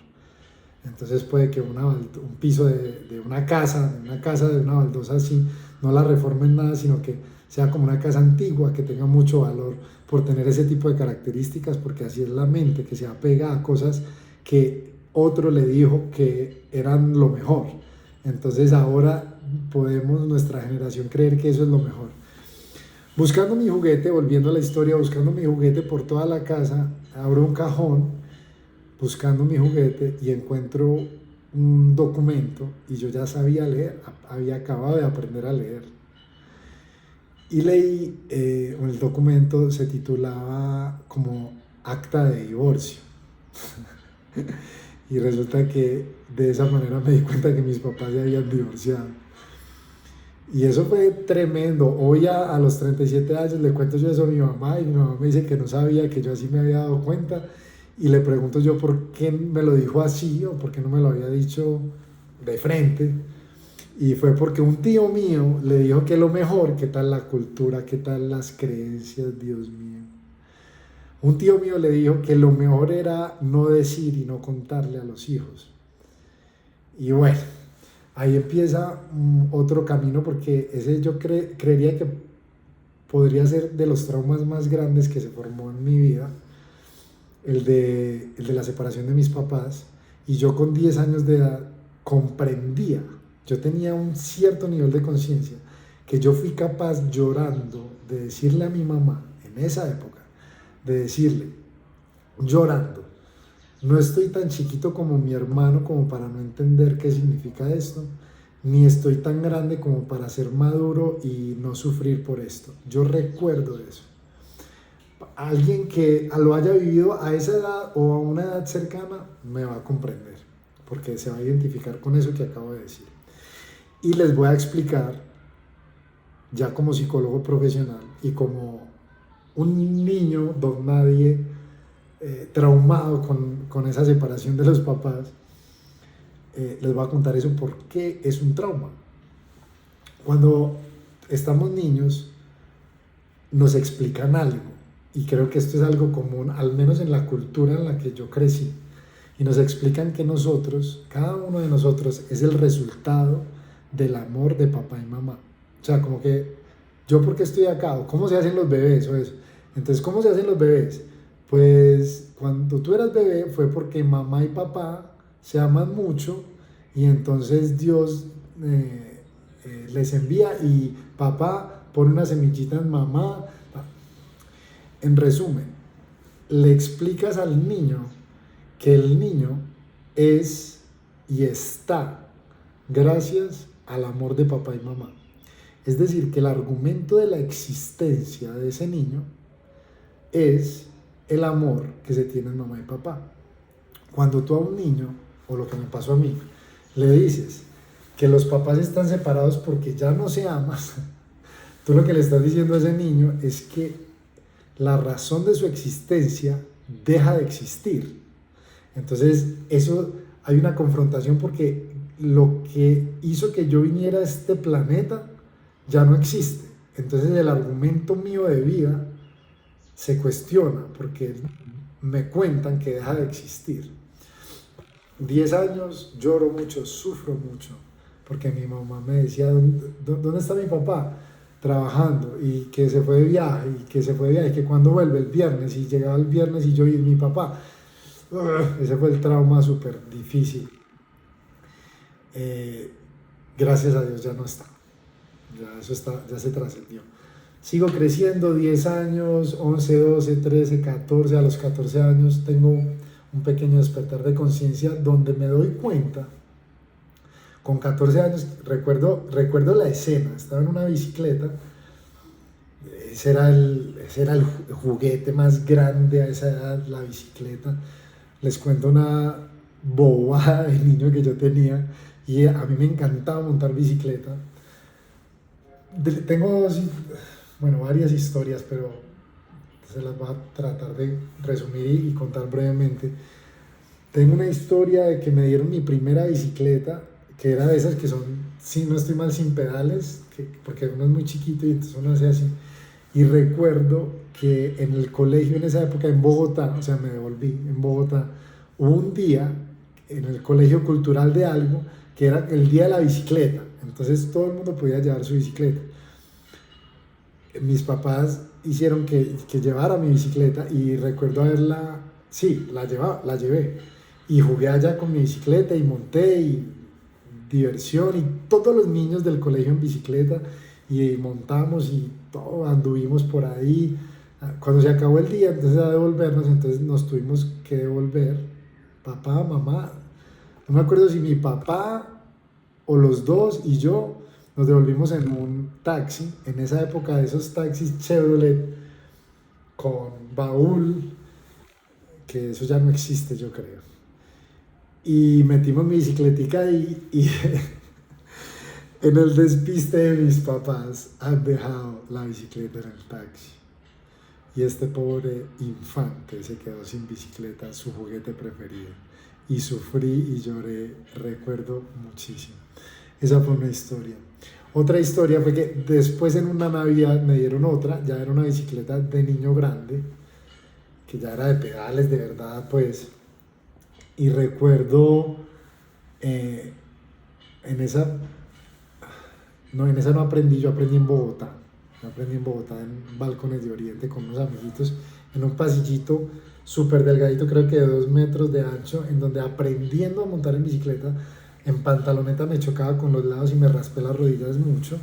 Entonces puede que un piso de una casa, de una baldosa así, no la reformen nada, sino que sea como una casa antigua, que tenga mucho valor por tener ese tipo de características, porque así es la mente, que se apega a cosas que otro le dijo que eran lo mejor. Entonces ahora podemos, nuestra generación, creer que eso es lo mejor. Buscando mi juguete, volviendo a la historia, buscando mi juguete por toda la casa, abro un cajón buscando mi juguete y encuentro un documento y yo ya sabía leer, había acabado de aprender a leer. Y leí, el documento se titulaba como acta de divorcio. Y resulta que de esa manera me di cuenta que mis papás ya habían divorciado. Y eso fue tremendo. Hoy a los 37 años le cuento yo eso a mi mamá y mi mamá me dice que no sabía, que yo así me había dado cuenta. Y le pregunto yo por qué me lo dijo así o por qué no me lo había dicho de frente. Y fue porque un tío mío le dijo que lo mejor, qué tal la cultura, qué tal las creencias, Dios mío. Un tío mío le dijo que lo mejor era no decir y no contarle a los hijos. Y bueno, ahí empieza otro camino, porque ese yo creería que podría ser de los traumas más grandes que se formó en mi vida, el de la separación de mis papás. Y yo con 10 años de edad comprendía, yo tenía un cierto nivel de conciencia, que yo fui capaz llorando de decirle a mi mamá en esa época, de decirle llorando: no estoy tan chiquito como mi hermano como para no entender qué significa esto, ni estoy tan grande como para ser maduro y no sufrir por esto. Yo recuerdo eso. Alguien que lo haya vivido a esa edad o a una edad cercana me va a comprender, porque se va a identificar con eso que acabo de decir. Y les voy a explicar, ya como psicólogo profesional y como un niño don nadie, traumado con esa separación de los papás, les voy a contar eso, por qué es un trauma. Cuando estamos niños nos explican algo, y creo que esto es algo común, al menos en la cultura en la que yo crecí, y nos explican que nosotros, cada uno de nosotros, es el resultado del amor de papá y mamá. O sea, como que yo, ¿por qué estoy acá? ¿O cómo se hacen los bebés? O eso. Entonces, ¿cómo se hacen los bebés? Pues cuando tú eras bebé fue porque mamá y papá se aman mucho, y entonces Dios les envía, y papá pone una semillita en mamá. En resumen, le explicas al niño que el niño es y está gracias al amor de papá y mamá. Es decir, que el argumento de la existencia de ese niño es el amor que se tiene en mamá y papá. Cuando tú a un niño, o lo que me pasó a mí, le dices que los papás están separados porque ya no se aman, tú lo que le estás diciendo a ese niño es que la razón de su existencia deja de existir. Entonces, eso, hay una confrontación, porque lo que hizo que yo viniera a este planeta ya no existe. Entonces el argumento mío de vida se cuestiona, porque me cuentan que deja de existir. 10 años, lloro mucho, sufro mucho, porque mi mamá me decía: ¿dónde está mi papá? Trabajando, y que se fue de viaje, y que cuando vuelve el viernes, y llegaba el viernes y yo y mi papá. Ese fue el trauma súper difícil. Gracias a Dios ya no está, ya se trascendió. Sigo creciendo, 10 años, 11, 12, 13, 14, a los 14 años tengo un pequeño despertar de conciencia, donde me doy cuenta, Con 14 años recuerdo la escena, estaba en una bicicleta, ese era el juguete más grande a esa edad, la bicicleta. Les cuento una bobada de niño que yo tenía y a mí me encantaba montar bicicleta. Tengo, bueno, varias historias, pero se las voy a tratar de resumir y contar brevemente. Tengo una historia de que me dieron mi primera bicicleta, que era de esas que son, si no estoy mal, sin pedales, porque uno es muy chiquito y entonces uno hace así. Y recuerdo que en el colegio en esa época en Bogotá, o sea, me devolví en Bogotá, hubo un día en el colegio cultural de algo que era el día de la bicicleta. Entonces todo el mundo podía llevar su bicicleta. Mis papás hicieron que llevara mi bicicleta y recuerdo haberla, sí, la llevé. Y jugué allá con mi bicicleta y monté y diversión y todos los niños del colegio en bicicleta y montamos y todo, anduvimos por ahí. Cuando se acabó el día, entonces a devolvernos, entonces nos tuvimos que devolver, papá, mamá, no me acuerdo si mi papá o los dos y yo nos devolvimos en un taxi, en esa época de esos taxis Chevrolet con baúl, que eso ya no existe yo creo. Y metimos mi bicicletica ahí y en el despiste de mis papás han dejado la bicicleta en el taxi. Y este pobre infante se quedó sin bicicleta, su juguete preferido. Y sufrí y lloré, recuerdo muchísimo. Esa fue una historia. Otra historia fue que después en una Navidad me dieron otra, ya era una bicicleta de niño grande, que ya era de pedales de verdad, pues. Y recuerdo en esa, no, en esa no aprendí, yo aprendí en Bogotá. Yo aprendí en Bogotá en Balcones de Oriente con unos amiguitos en un pasillito súper delgadito, creo que de 2 metros de ancho, en donde aprendiendo a montar en bicicleta, en pantaloneta me chocaba con los lados y me raspé las rodillas mucho.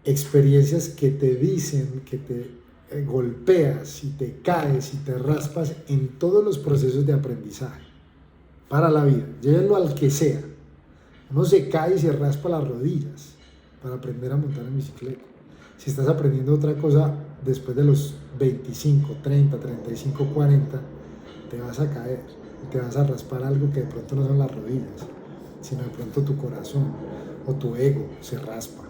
Experiencias que te dicen que te golpeas y te caes y te raspas en todos los procesos de aprendizaje para la vida, llévenlo al que sea. Uno se cae y se raspa las rodillas para aprender a montar en bicicleta. Si estás aprendiendo otra cosa después de los 25, 30, 35, 40, te vas a caer y te vas a raspar algo que de pronto no son las rodillas, sino de pronto tu corazón o tu ego se raspa.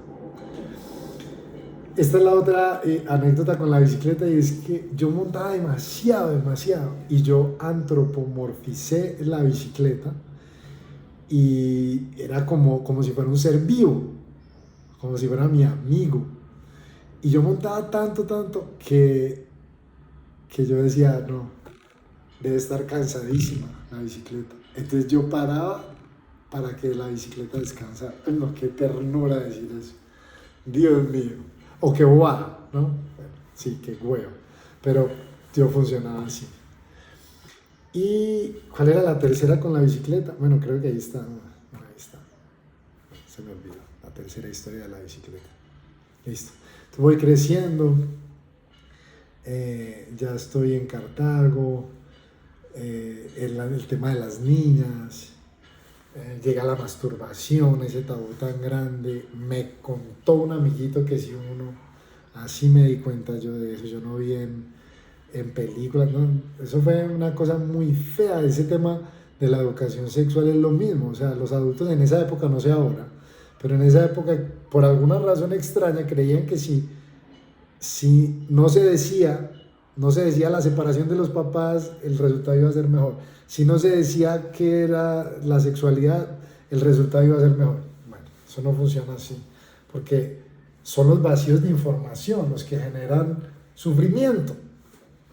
Esta es la otra anécdota con la bicicleta, y es que yo montaba demasiado y yo antropomorficé la bicicleta y era como si fuera un ser vivo, como si fuera mi amigo. Y yo montaba tanto que yo decía, no, debe estar cansadísima la bicicleta. Entonces yo paraba para que la bicicleta descansara. No, qué ternura decir eso. Dios mío. O qué bobada, ¿no? Bueno, sí, qué huevo. Pero yo funcionaba así. ¿Y cuál era la tercera con la bicicleta? Bueno, creo que ahí está. No, ahí está. Se me olvidó. La tercera historia de la bicicleta. Listo. Entonces voy creciendo. Ya estoy en Cartago. El tema de las niñas. Llega la masturbación, ese tabú tan grande. Me contó un amiguito que si uno, así me di cuenta yo de eso, yo no vi en películas, ¿no? Eso fue una cosa muy fea. Ese tema de la educación sexual es lo mismo, o sea, los adultos en esa época, no sé ahora, pero en esa época, por alguna razón extraña, creían que si no se decía la separación de los papás, el resultado iba a ser mejor. Si no se decía qué era la sexualidad, el resultado iba a ser mejor. Bueno, eso no funciona así, porque son los vacíos de información los que generan sufrimiento.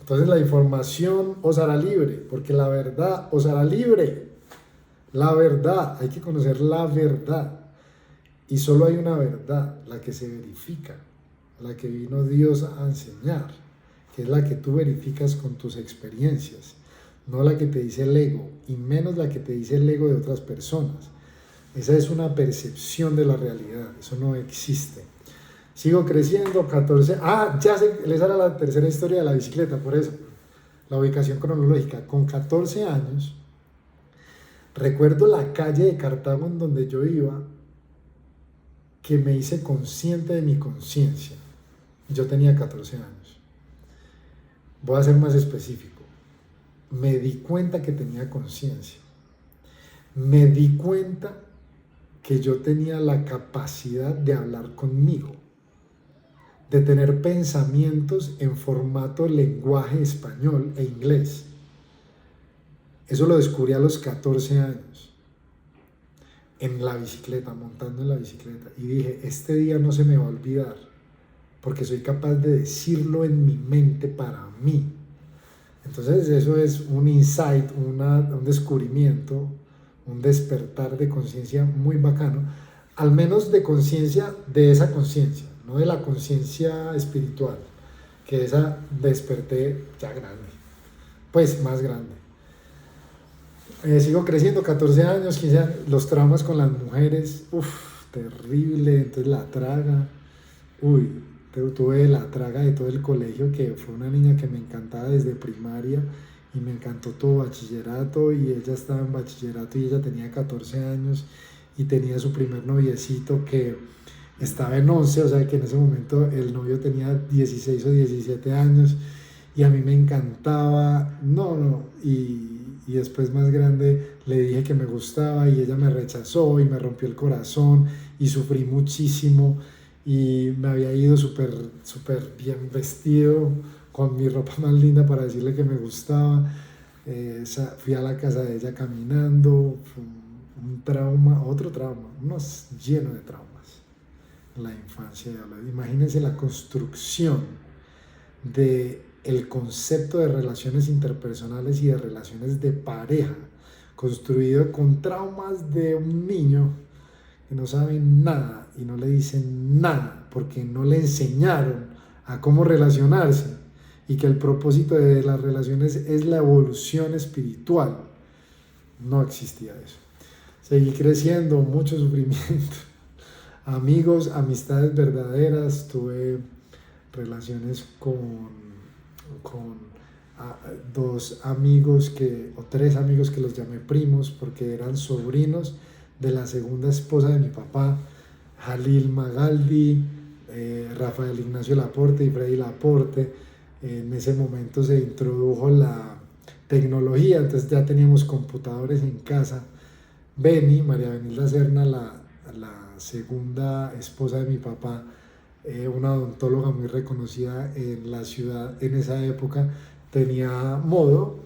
Entonces la información os hará libre, porque la verdad os hará libre. La verdad, hay que conocer la verdad. Y solo hay una verdad, la que se verifica, la que vino Dios a enseñar, que es la que tú verificas con tus experiencias, no la que te dice el ego, y menos la que te dice el ego de otras personas. Esa es una percepción de la realidad, eso no existe. Sigo creciendo, 14, ya sé, esa era la tercera historia de la bicicleta, por eso, la ubicación cronológica. Con 14 años Recuerdo la calle de Cartago en donde yo iba, que me hice consciente de mi conciencia. Yo tenía 14 años. Voy a ser más específico. Me di cuenta que tenía conciencia. Me di cuenta que yo tenía la capacidad de hablar conmigo, de tener pensamientos en formato lenguaje español e inglés. Eso lo descubrí a los 14 años, en la bicicleta, montando en la bicicleta. Y dije, este día no se me va a olvidar, porque soy capaz de decirlo en mi mente para mí. Entonces eso es un insight, un descubrimiento, un despertar de conciencia muy bacano, al menos de conciencia de esa conciencia, no de la conciencia espiritual, que esa desperté ya grande, pues más grande. Sigo creciendo, 14 años, 15 años, los traumas con las mujeres, terrible, entonces la traga, tuve la traga de todo el colegio, que fue una niña que me encantaba desde primaria y me encantó todo bachillerato, y ella estaba en bachillerato y ella tenía 14 años y tenía su primer noviecito que estaba en 11, o sea que en ese momento el novio tenía 16 o 17 años y a mí me encantaba, y después más grande le dije que me gustaba y ella me rechazó y me rompió el corazón y sufrí muchísimo y me había ido súper bien vestido con mi ropa más linda para decirle que me gustaba. Fui a la casa de ella caminando, fue un trauma, otro trauma, unos lleno de traumas. La infancia, imagínense la construcción de el concepto de relaciones interpersonales y de relaciones de pareja, construido con traumas de un niño que no sabe nada y no le dicen nada porque no le enseñaron a cómo relacionarse, y que el propósito de las relaciones es la evolución espiritual. No existía eso. Seguí creciendo, mucho sufrimiento, amigos, amistades verdaderas, tuve relaciones con dos amigos o tres amigos que los llamé primos porque eran sobrinos de la segunda esposa de mi papá, Jalil Magaldi, Rafael Ignacio Laporte y Freddy Laporte. En ese momento se introdujo la tecnología, entonces ya teníamos computadores en casa. Beni, María Benilda Serna, la segunda esposa de mi papá, una odontóloga muy reconocida en la ciudad en esa época, tenía modo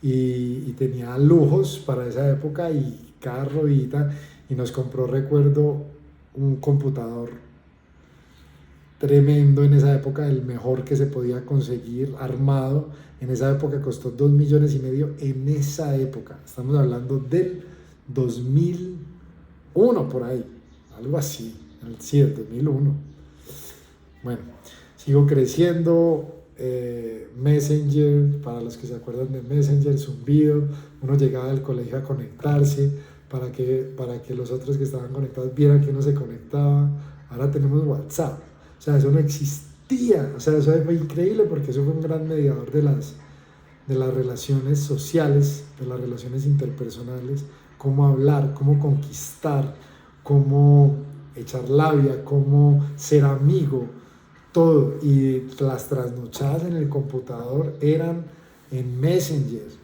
y tenía lujos para esa época y carro y tal, y nos compró, recuerdo, un computador tremendo en esa época, el mejor que se podía conseguir armado. En esa época costó 2,5 millones en esa época, estamos hablando del 2001 por ahí, algo así, sí, el 2001. Bueno, sigo creciendo. Messenger, para los que se acuerdan de Messenger, zumbido, uno llegaba del colegio a conectarse para que los otros que estaban conectados vieran que uno se conectaba. Ahora tenemos WhatsApp, o sea, eso no existía, o sea, eso fue increíble porque eso fue un gran mediador de las relaciones sociales, de las relaciones interpersonales, cómo hablar, cómo conquistar, cómo echar labia, cómo ser amigo, todo. Y las trasnochadas en el computador eran en Messenger.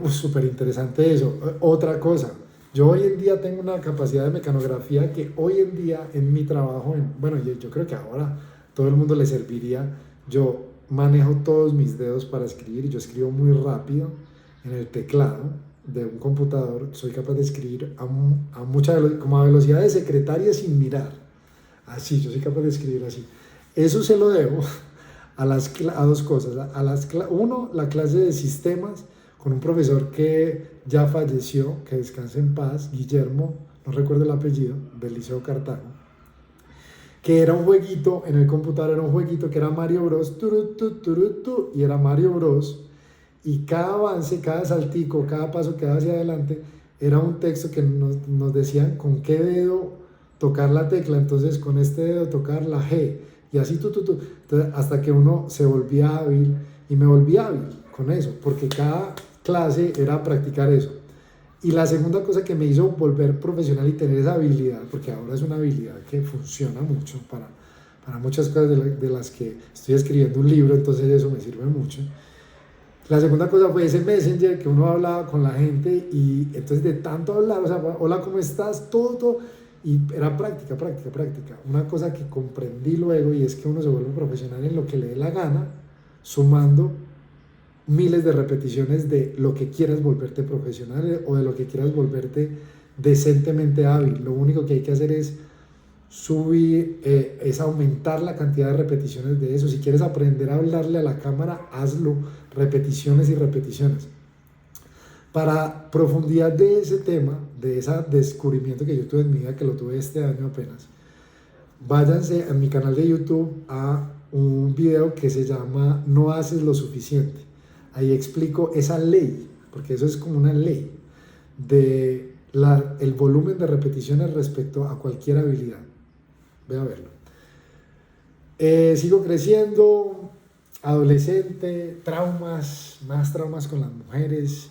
Súper interesante eso. Otra cosa, yo hoy en día tengo una capacidad de mecanografía que hoy en día en mi trabajo, bueno, yo creo que ahora todo el mundo le serviría. Yo manejo todos mis dedos para escribir, yo escribo muy rápido en el teclado de un computador, soy capaz de escribir como a velocidad de secretaria sin mirar. Así, yo soy capaz de escribir así. Eso se lo debo a dos cosas. Uno, la clase de sistemas con un profesor que ya falleció, que descanse en paz, Guillermo, no recuerdo el apellido, del Liceo Cartago, que era un jueguito, en el computador era un jueguito que era Mario Bros, y era Mario Bros, y cada avance, cada saltico, cada paso que daba hacia adelante, era un texto que nos decían con qué dedo tocar la tecla, entonces con este dedo tocar la G, y así entonces, hasta que uno se volvía hábil, y me volví hábil con eso, porque cada clase era practicar eso. Y la segunda cosa que me hizo volver profesional y tener esa habilidad, porque ahora es una habilidad que funciona mucho para muchas cosas de las que estoy escribiendo un libro, entonces eso me sirve mucho. La segunda cosa fue ese Messenger que uno hablaba con la gente y entonces de tanto hablar, o sea, hola, ¿cómo estás? Todo, y era práctica, práctica, práctica. Una cosa que comprendí luego y es que uno se vuelve profesional en lo que le dé la gana, sumando miles de repeticiones de lo que quieras volverte profesional o de lo que quieras volverte decentemente hábil. Lo único que hay que hacer es subir, es aumentar la cantidad de repeticiones de eso. Si quieres aprender a hablarle a la cámara, hazlo, repeticiones y repeticiones. Para profundidad de ese tema, de ese descubrimiento que yo tuve en mi vida, que lo tuve este año apenas, váyanse a mi canal de YouTube a un video que se llama No haces lo suficiente. Ahí explico esa ley, porque eso es como una ley de el volumen de repeticiones respecto a cualquier habilidad. Ve a verlo. Sigo creciendo, adolescente, traumas, más traumas con las mujeres.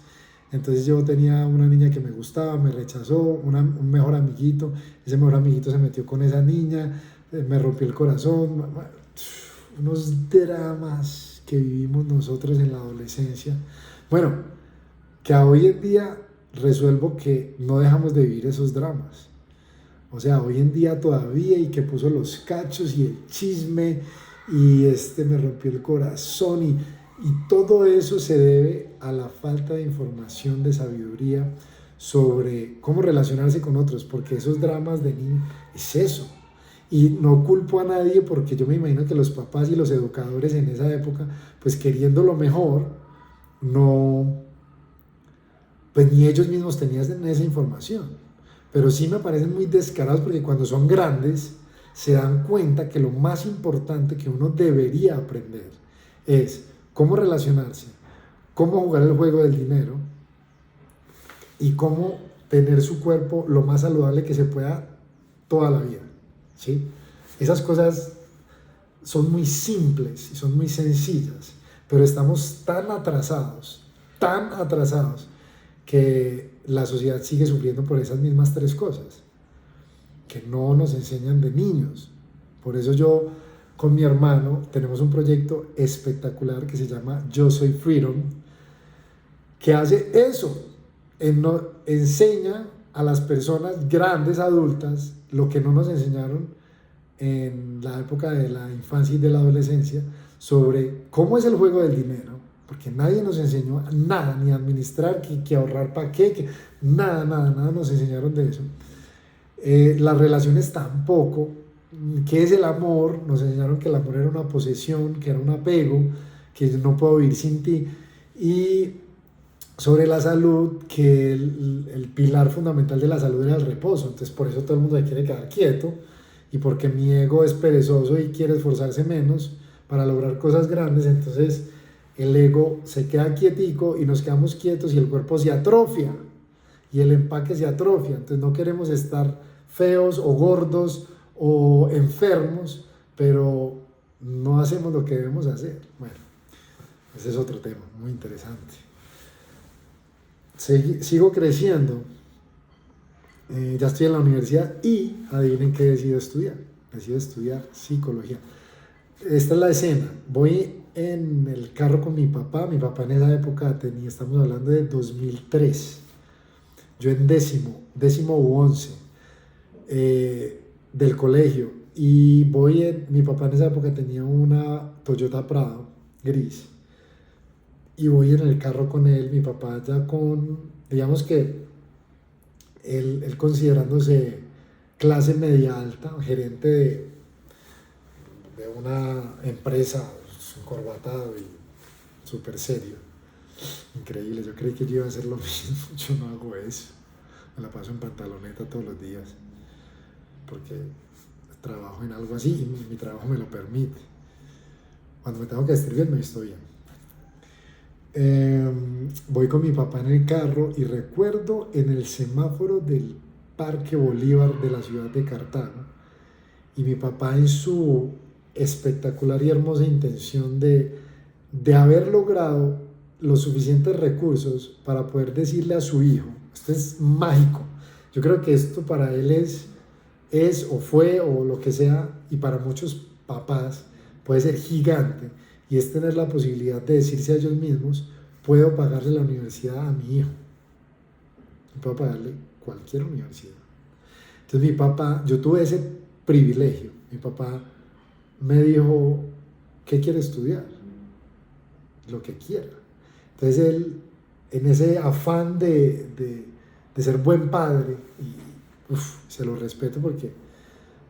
Entonces yo tenía una niña que me gustaba, me rechazó, un mejor amiguito, ese mejor amiguito se metió con esa niña, me rompió el corazón, unos dramas que vivimos nosotros en la adolescencia. Bueno, que hoy en día resuelvo que no dejamos de vivir esos dramas. O sea, hoy en día todavía, y que puso los cachos y el chisme, y me rompió el corazón, y todo eso se debe a la falta de información, de sabiduría sobre cómo relacionarse con otros, porque esos dramas de niño es eso. Y no culpo a nadie porque yo me imagino que los papás y los educadores en esa época, pues queriendo lo mejor, no, pues ni ellos mismos tenían esa información. Pero sí me parecen muy descarados porque cuando son grandes se dan cuenta que lo más importante que uno debería aprender es cómo relacionarse, cómo jugar el juego del dinero y cómo tener su cuerpo lo más saludable que se pueda toda la vida, ¿sí? Esas cosas son muy simples y son muy sencillas, pero estamos tan atrasados, que la sociedad sigue sufriendo por esas mismas tres cosas, que no nos enseñan de niños. Por eso yo con mi hermano tenemos un proyecto espectacular que se llama Yo Soy Freedom, que hace eso, enseña a las personas grandes, adultas, lo que no nos enseñaron en la época de la infancia y de la adolescencia, sobre cómo es el juego del dinero, porque nadie nos enseñó nada, ni a administrar, que ahorrar para qué, nada nos enseñaron de eso. Las relaciones tampoco. ¿Qué es el amor? Nos enseñaron que el amor era una posesión, que era un apego, que no puedo vivir sin ti. Y sobre la salud, que el pilar fundamental de la salud era el reposo. Entonces por eso todo el mundo se quiere quedar quieto, y porque mi ego es perezoso y quiere esforzarse menos para lograr cosas grandes, entonces el ego se queda quietico y nos quedamos quietos y el cuerpo se atrofia y el empaque se atrofia. Entonces no queremos estar feos o gordos o enfermos, pero no hacemos lo que debemos hacer. Bueno, ese es otro tema muy interesante. Sigo creciendo, ya estoy en la universidad y adivinen qué decido estudiar psicología. Esta es la escena. Voy en el carro con mi papá en esa época estamos hablando de 2003, yo en décimo u 11 del colegio, y mi papá en esa época tenía una Toyota Prado gris, y voy en el carro con él, mi papá ya digamos que él considerándose clase media alta, gerente de una empresa, corbatado y súper serio, increíble. Yo creí que yo iba a hacer lo mismo, yo no hago eso, me la paso en pantaloneta todos los días porque trabajo en algo así y mi trabajo me lo permite. Cuando me tengo que vestir bien, me visto bien. Voy con mi papá en el carro y recuerdo en el semáforo del Parque Bolívar de la ciudad de Cartago, y mi papá en su espectacular y hermosa intención de haber logrado los suficientes recursos para poder decirle a su hijo, esto es mágico. Yo creo que esto para él es o fue o lo que sea, y para muchos papás puede ser gigante, y es tener la posibilidad de decirse a ellos mismos, puedo pagarle la universidad a mi hijo, puedo pagarle cualquier universidad. Entonces mi papá, yo tuve ese privilegio, mi papá me dijo, ¿qué quiere estudiar? Lo que quiera. Entonces él, en ese afán de ser buen padre, y se lo respeto porque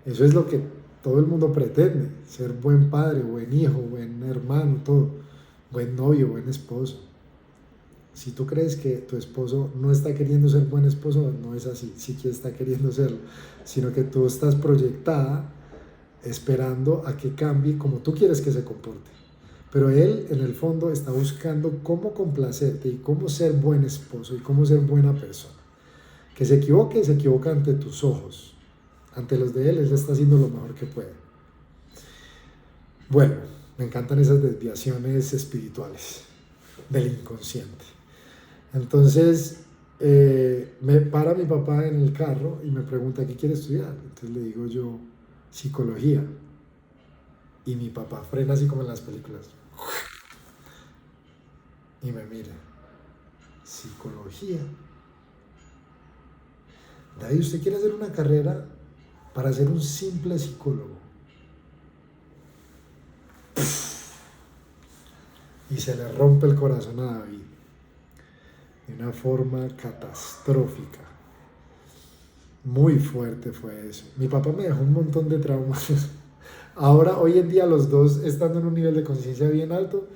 eso es lo que todo el mundo pretende, ser buen padre, buen hijo, buen hermano, todo, buen novio, buen esposo. Si tú crees que tu esposo no está queriendo ser buen esposo, no es así, sí que está queriendo serlo, sino que tú estás proyectada esperando a que cambie como tú quieres que se comporte. Pero él en el fondo está buscando cómo complacerte y cómo ser buen esposo y cómo ser buena persona. Que se equivoca ante tus ojos. Ante los de él está haciendo lo mejor que puede. Bueno, me encantan esas desviaciones espirituales del inconsciente. Entonces, me para mi papá en el carro y me pregunta, ¿qué quiere estudiar? Entonces le digo yo, psicología. Y mi papá frena así como en las películas. Y me mira, psicología. David, ¿usted quiere hacer una carrera para ser un simple psicólogo? Y se le rompe el corazón a David de una forma catastrófica. Muy fuerte fue eso. Mi papá me dejó un montón de traumas. Ahora, hoy en día, los dos estando en un nivel de conciencia bien alto,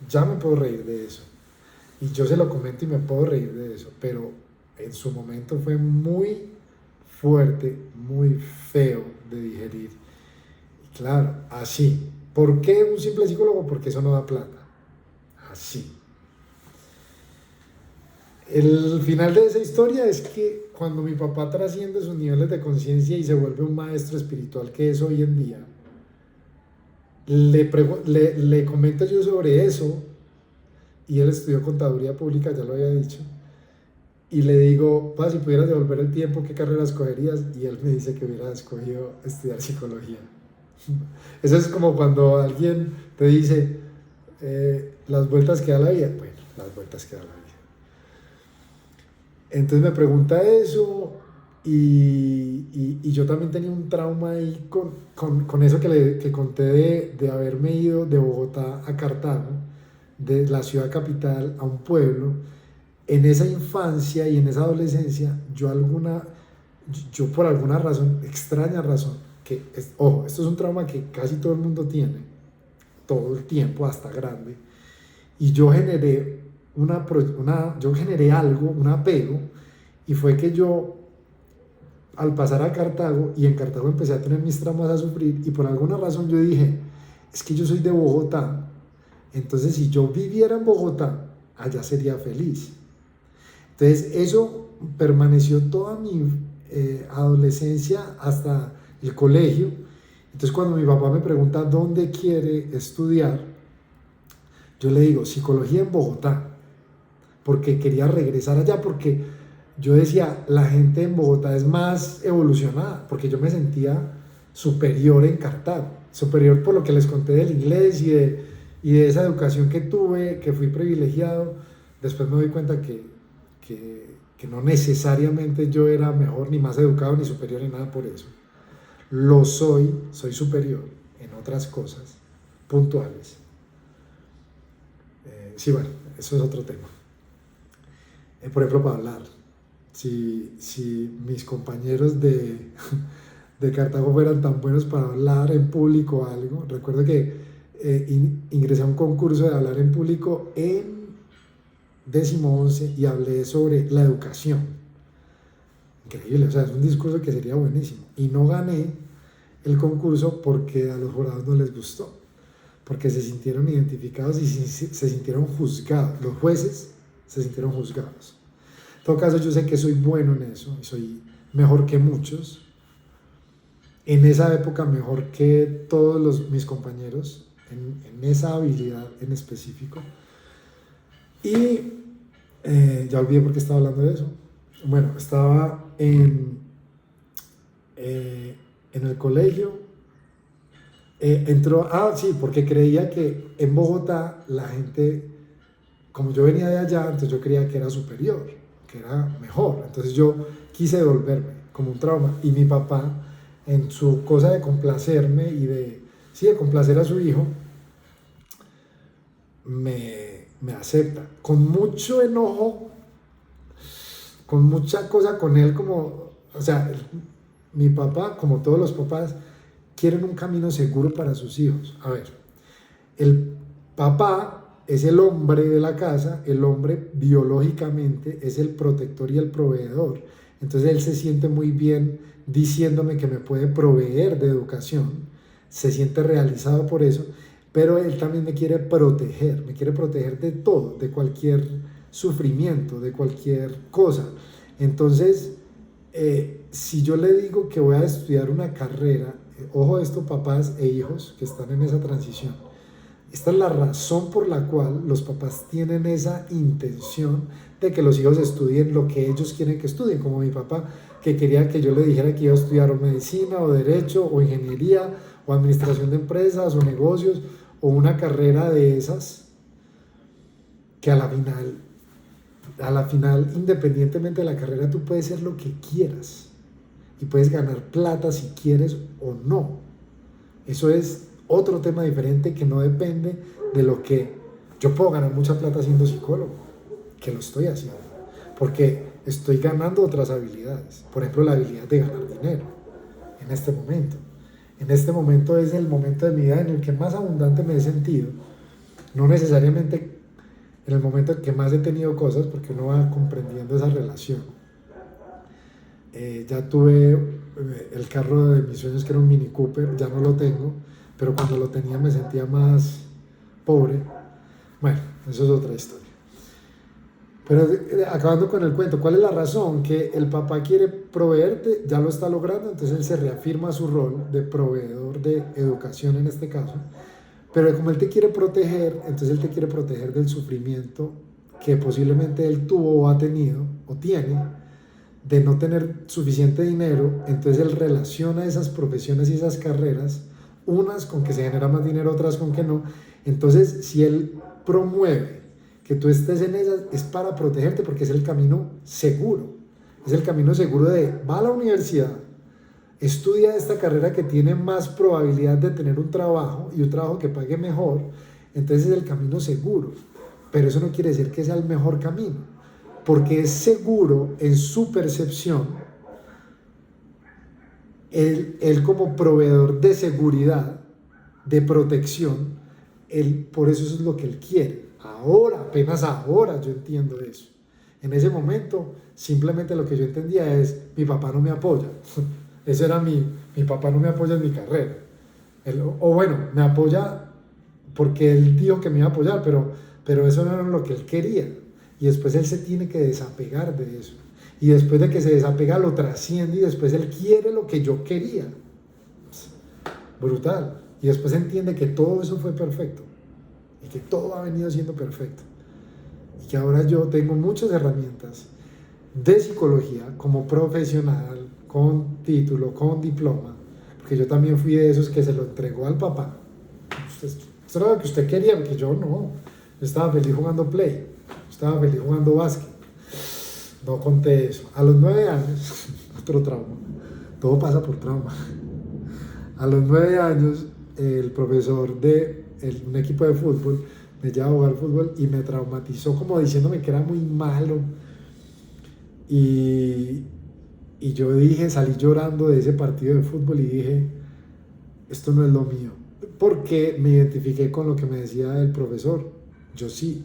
ya me puedo reír de eso. Y yo se lo comento y me puedo reír de eso. Pero en su momento fue muy fuerte, muy feo de digerir. Y claro, así. ¿Por qué un simple psicólogo? Porque eso no da plata. Así. El final de esa historia es que cuando mi papá trasciende sus niveles de conciencia y se vuelve un maestro espiritual que es hoy en día, le comento yo sobre eso, y él estudió contaduría pública, ya lo había dicho, y le digo, si pudieras devolver el tiempo, ¿qué carrera escogerías? Y él me dice que hubiera escogido estudiar psicología. Eso es como cuando alguien te dice, las vueltas que da la vida. Bueno, las vueltas que da la vida. Entonces me pregunta eso, y yo también tenía un trauma ahí con eso que conté de haberme ido de Bogotá a Cartago, de la ciudad capital a un pueblo. En esa infancia y en esa adolescencia, yo por alguna razón, extraña razón, ojo, esto es un trauma que casi todo el mundo tiene, todo el tiempo, hasta grande, y yo generé algo, un apego, y fue que yo, al pasar a Cartago, y en Cartago empecé a tener mis traumas, a sufrir, y por alguna razón yo dije, es que yo soy de Bogotá, entonces si yo viviera en Bogotá, allá sería feliz. Entonces eso permaneció toda mi adolescencia hasta el colegio. Entonces cuando mi papá me pregunta dónde quiere estudiar, yo le digo psicología en Bogotá, porque quería regresar allá, porque yo decía, la gente en Bogotá es más evolucionada, porque yo me sentía superior en Cartago, superior por lo que les conté del inglés y de esa educación que tuve, que fui privilegiado. Después me doy cuenta que no necesariamente yo era mejor, ni más educado, ni superior, ni nada por eso. Soy superior en otras cosas puntuales. Sí, bueno, eso es otro tema. Por ejemplo, para hablar. Si mis compañeros de Cartago fueran tan buenos para hablar en público o algo, recuerdo que ingresé a un concurso de hablar en público en 11º y hablé sobre la educación. Increíble, o sea, es un discurso que sería buenísimo. Y no gané el concurso porque a los jurados no les gustó, porque se sintieron identificados y se sintieron juzgados. Los jueces se sintieron juzgados. En todo caso, yo sé que soy bueno en eso, y soy mejor que muchos. En esa época, mejor que todos mis compañeros, en esa habilidad en específico. Y ya olvidé por qué estaba hablando de eso. bueno, estaba en el colegio. Entró, sí, porque creía que en Bogotá la gente, como yo venía de allá, entonces yo creía que era superior, que era mejor. Entonces yo quise devolverme como un trauma. Y mi papá, en su cosa de complacerme y sí, de complacer a su hijo, me acepta. Con mucho enojo, con mucha cosa con él, como, o sea, mi papá, como todos los papás, quieren un camino seguro para sus hijos. A ver, el papá es el hombre de la casa, el hombre biológicamente es el protector y el proveedor. Entonces él se siente muy bien diciéndome que me puede proveer de educación, se siente realizado por eso, pero él también me quiere proteger de todo, de cualquier sufrimiento, de cualquier cosa. Entonces, si yo le digo que voy a estudiar una carrera, ojo esto, papás e hijos que están en esa transición, esta es la razón por la cual los papás tienen esa intención de que los hijos estudien lo que ellos quieren que estudien, como mi papá, que quería que yo le dijera que iba a estudiar o medicina o derecho o ingeniería o administración de empresas o negocios o una carrera de esas que a la final, independientemente de la carrera, tú puedes ser lo que quieras y puedes ganar plata si quieres o no. Eso es otro tema diferente que no depende de lo que yo puedo ganar mucha plata siendo psicólogo, que lo estoy haciendo, porque estoy ganando otras habilidades. Por ejemplo, la habilidad de ganar dinero en este momento. En este momento es el momento de mi vida en el que más abundante me he sentido, no necesariamente en el momento en que más he tenido cosas, porque uno va comprendiendo esa relación. Ya tuve el carro de mis sueños, que era un Mini Cooper, ya no lo tengo, pero cuando lo tenía me sentía más pobre. Bueno, eso es otra historia. Pero acabando con el cuento, ¿cuál es la razón? Que el papá quiere proveerte, ya lo está logrando, entonces él se reafirma su rol de proveedor de educación en este caso, pero como él te quiere proteger, entonces él te quiere proteger del sufrimiento que posiblemente él tuvo o ha tenido o tiene de no tener suficiente dinero. Entonces él relaciona esas profesiones y esas carreras, unas con que se genera más dinero, otras con que no. Entonces, si él promueve que tú estés en esas, es para protegerte, porque es el camino seguro. Es el camino seguro de, va a la universidad, estudia esta carrera que tiene más probabilidad de tener un trabajo y un trabajo que pague mejor. Entonces es el camino seguro. Pero eso no quiere decir que sea el mejor camino, porque es seguro en su percepción. Él como proveedor de seguridad, de protección, por eso es lo que él quiere. Ahora, apenas ahora yo entiendo eso. En ese momento, simplemente lo que yo entendía es, mi papá no me apoya. Ese era mi papá no me apoya en mi carrera. O bueno, me apoya porque él dijo que me iba a apoyar, pero eso no era lo que él quería. Y después él se tiene que desapegar de eso. Y después de que se desapega, lo trasciende y después él quiere lo que yo quería. Brutal. Y después entiende que todo eso fue perfecto. Y que todo ha venido siendo perfecto. Y que ahora yo tengo muchas herramientas de psicología como profesional, con título, con diploma, porque yo también fui de esos que se lo entregó al papá. Esto era lo que usted quería, porque yo no. Yo estaba feliz jugando play, estaba feliz jugando básquet. No conté eso. A los 9 años, otro trauma, todo pasa por trauma. A los 9 años, el profesor de un equipo de fútbol me lleva a jugar fútbol y me traumatizó, como diciéndome que era muy malo. Y yo salí llorando de ese partido de fútbol y dije, esto no es lo mío, porque me identifiqué con lo que me decía el profesor. Yo sí,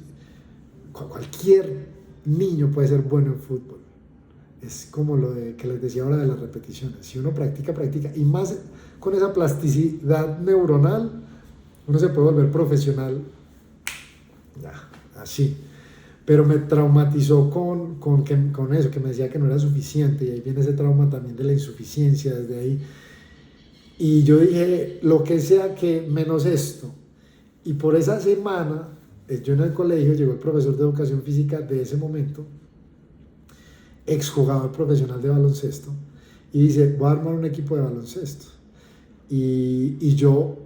cualquier niño puede ser bueno en fútbol. Es como lo que les decía ahora de las repeticiones. Si uno practica, y más con esa plasticidad neuronal, uno se puede volver profesional, ya, así. Pero me traumatizó con eso, que me decía que no era suficiente, y ahí viene ese trauma también de la insuficiencia desde ahí. Y yo dije, lo que sea, que menos esto. Y por esa semana, yo en el colegio, llegó el profesor de educación física de ese momento, exjugador profesional de baloncesto, y dice, voy a armar un equipo de baloncesto. Y yo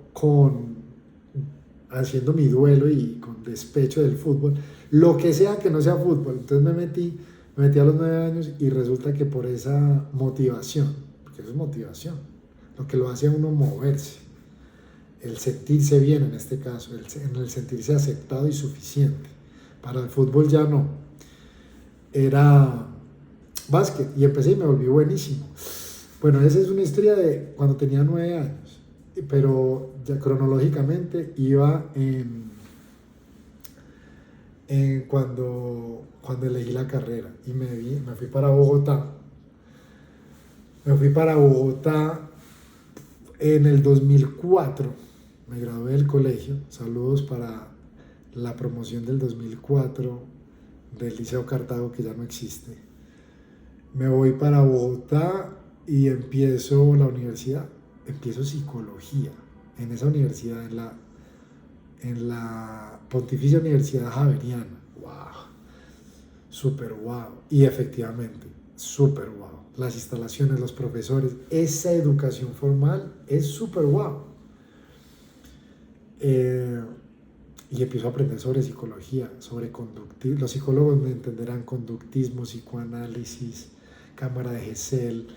haciendo mi duelo y con despecho del fútbol, lo que sea que no sea fútbol. Entonces me metí a los 9 años y resulta que por esa motivación, porque eso es motivación, lo que lo hace a uno moverse, el sentirse bien en este caso, el sentirse aceptado y suficiente. Para el fútbol ya no, era básquet y empecé y me volví buenísimo. Bueno, esa es una historia de cuando tenía 9 años, pero ya cronológicamente iba cuando elegí la carrera y me fui para Bogotá. Me fui para Bogotá en el 2004, me gradué del colegio. Saludos para la promoción del 2004 del Liceo Cartago, que ya no existe. Me voy para Bogotá y empiezo la universidad, empiezo psicología en esa universidad, en la Pontificia Universidad Javeriana. ¡Wow! Súper wow. Y efectivamente, súper wow. Las instalaciones, los profesores, esa educación formal es súper wow. Y empiezo a aprender sobre psicología, sobre conductismo. Los psicólogos me entenderán: conductismo, psicoanálisis, cámara de Gesell,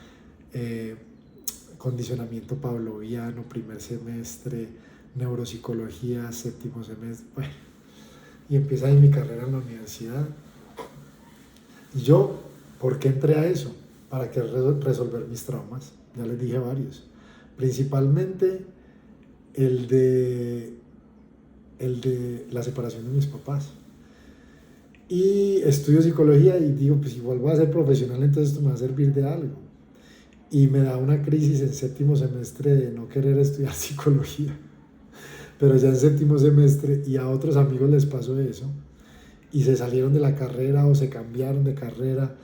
condicionamiento pavloviano, primer semestre, neuropsicología, séptimo semestre. Bueno, y empieza ahí mi carrera en la universidad. Y yo, ¿por qué entré a eso? Para que resolver mis traumas. Ya les dije varios. Principalmente el de la separación de mis papás. Y estudio psicología y digo, pues igual voy a ser profesional, entonces esto me va a servir de algo. Y me da una crisis en séptimo semestre de no querer estudiar psicología. Pero ya en séptimo semestre, y a otros amigos les pasó eso, y se salieron de la carrera o se cambiaron de carrera,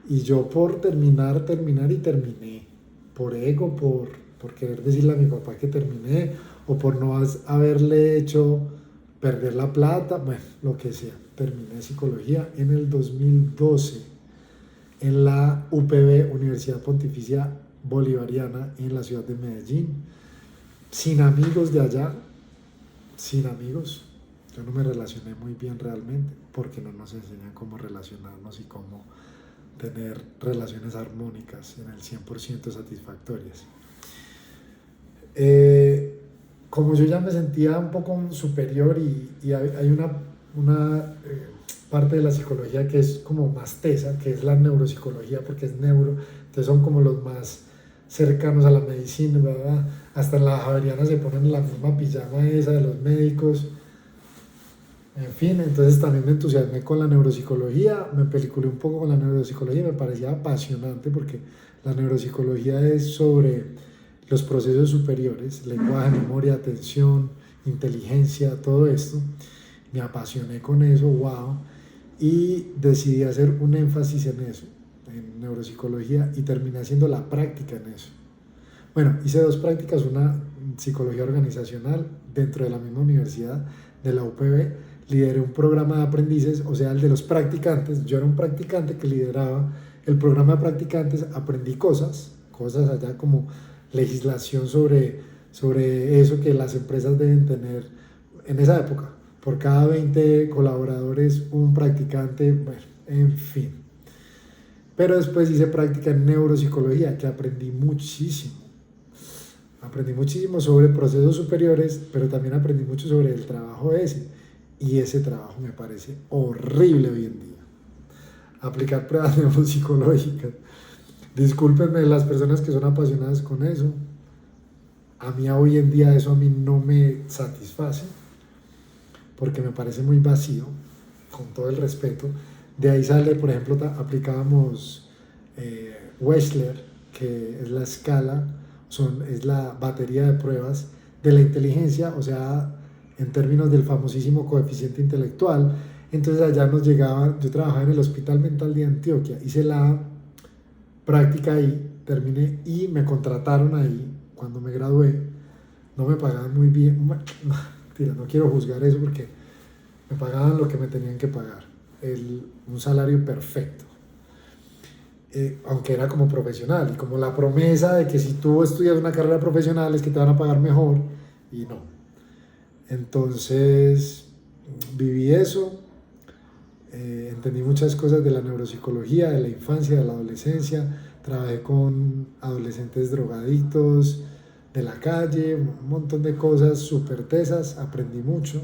y yo por terminar y terminé, por ego, por querer decirle a mi papá que terminé, o por no haberle hecho perder la plata, bueno, lo que sea. Terminé psicología en el 2012 en la UPB, Universidad Pontificia Bolivariana, en la ciudad de Medellín, sin amigos de allá, sin amigos. Yo no me relacioné muy bien realmente, porque no nos enseñan cómo relacionarnos y cómo tener relaciones armónicas en el 100% satisfactorias. Como yo ya me sentía un poco superior y hay una parte de la psicología que es como más tesa, que es la neuropsicología, porque es neuro, entonces son como los más cercanos a la medicina, ¿verdad? Hasta en la Javeriana se ponen la misma pijama esa de los médicos. En fin, entonces también me entusiasmé con la neuropsicología, me peliculé un poco con la neuropsicología, me parecía apasionante porque la neuropsicología es sobre los procesos superiores, lenguaje, memoria, atención, inteligencia, todo esto. Me apasioné con eso, wow, y decidí hacer un énfasis en eso, en neuropsicología, y terminé haciendo la práctica en eso. Bueno, hice 2 prácticas, una psicología organizacional dentro de la misma universidad de la UPB, lideré un programa de aprendices, o sea, el de los practicantes. Yo era un practicante que lideraba el programa de practicantes, aprendí cosas allá como legislación sobre eso que las empresas deben tener en esa época. Por cada 20 colaboradores, un practicante, bueno, en fin. Pero después hice práctica en neuropsicología, que aprendí muchísimo. Aprendí muchísimo sobre procesos superiores, pero también aprendí mucho sobre el trabajo ese. Y ese trabajo me parece horrible hoy en día. Aplicar pruebas neuropsicológicas. Discúlpenme las personas que son apasionadas con eso. A mí hoy en día eso a mí no me satisface, porque me parece muy vacío, con todo el respeto. De ahí sale, por ejemplo, aplicábamos Wechsler, que es la escala, es la batería de pruebas de la inteligencia, o sea, en términos del famosísimo coeficiente intelectual. Entonces allá nos llegaba, yo trabajaba en el Hospital Mental de Antioquia, hice la práctica ahí, terminé y me contrataron ahí cuando me gradué. No me pagaban muy bien, no quiero juzgar eso porque me pagaban lo que me tenían que pagar, un salario perfecto. aunque era como profesional, y como la promesa de que si tú estudias una carrera profesional es que te van a pagar mejor, y no. Entonces viví eso, entendí muchas cosas de la neuropsicología, de la infancia, de la adolescencia, trabajé con adolescentes drogadictos de la calle, un montón de cosas súper tesas, aprendí mucho,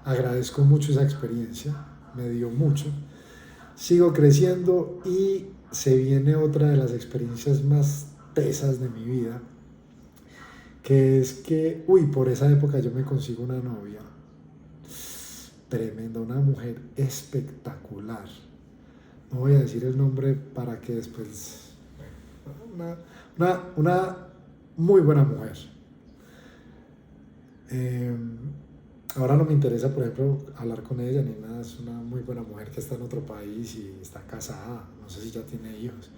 agradezco mucho esa experiencia, me dio mucho, sigo creciendo y se viene otra de las experiencias más tesas de mi vida, que es que, uy, por esa época yo me consigo una novia tremenda, una mujer espectacular. No voy a decir el nombre para que después... Una muy buena mujer. Eh, Ahora no me interesa, por ejemplo, hablar con ella ni nada. Es una muy buena mujer que está en otro país y está casada. No sé si ya tiene hijos.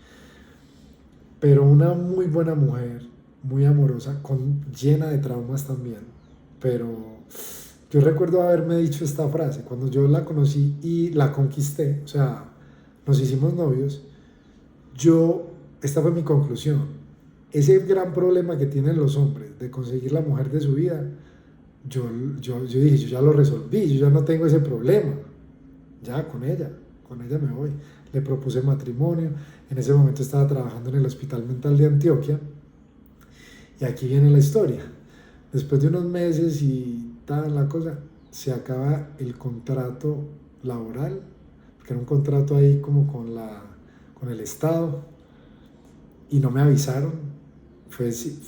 Pero una muy buena mujer, muy amorosa, llena de traumas también. Pero yo recuerdo haberme dicho esta frase cuando yo la conocí y la conquisté. O sea, nos hicimos novios. Esta fue mi conclusión. Ese gran problema que tienen los hombres de conseguir la mujer de su vida, yo dije, yo ya lo resolví, yo ya no tengo ese problema, ya con ella me voy. Le propuse matrimonio, en ese momento estaba trabajando en el Hospital Mental de Antioquia, y aquí viene la historia. Después de unos meses y tal la cosa, se acaba el contrato laboral, que era un contrato ahí como con el Estado, y no me avisaron,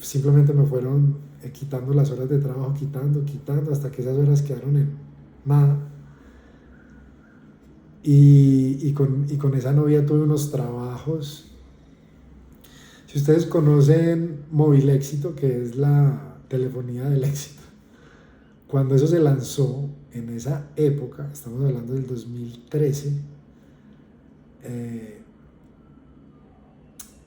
simplemente me fueron quitando las horas de trabajo, quitando, hasta que esas horas quedaron en nada. Y con esa novia tuve unos trabajos. Si ustedes conocen Móvil Éxito, que es la telefonía del éxito, cuando eso se lanzó en esa época, estamos hablando del 2013,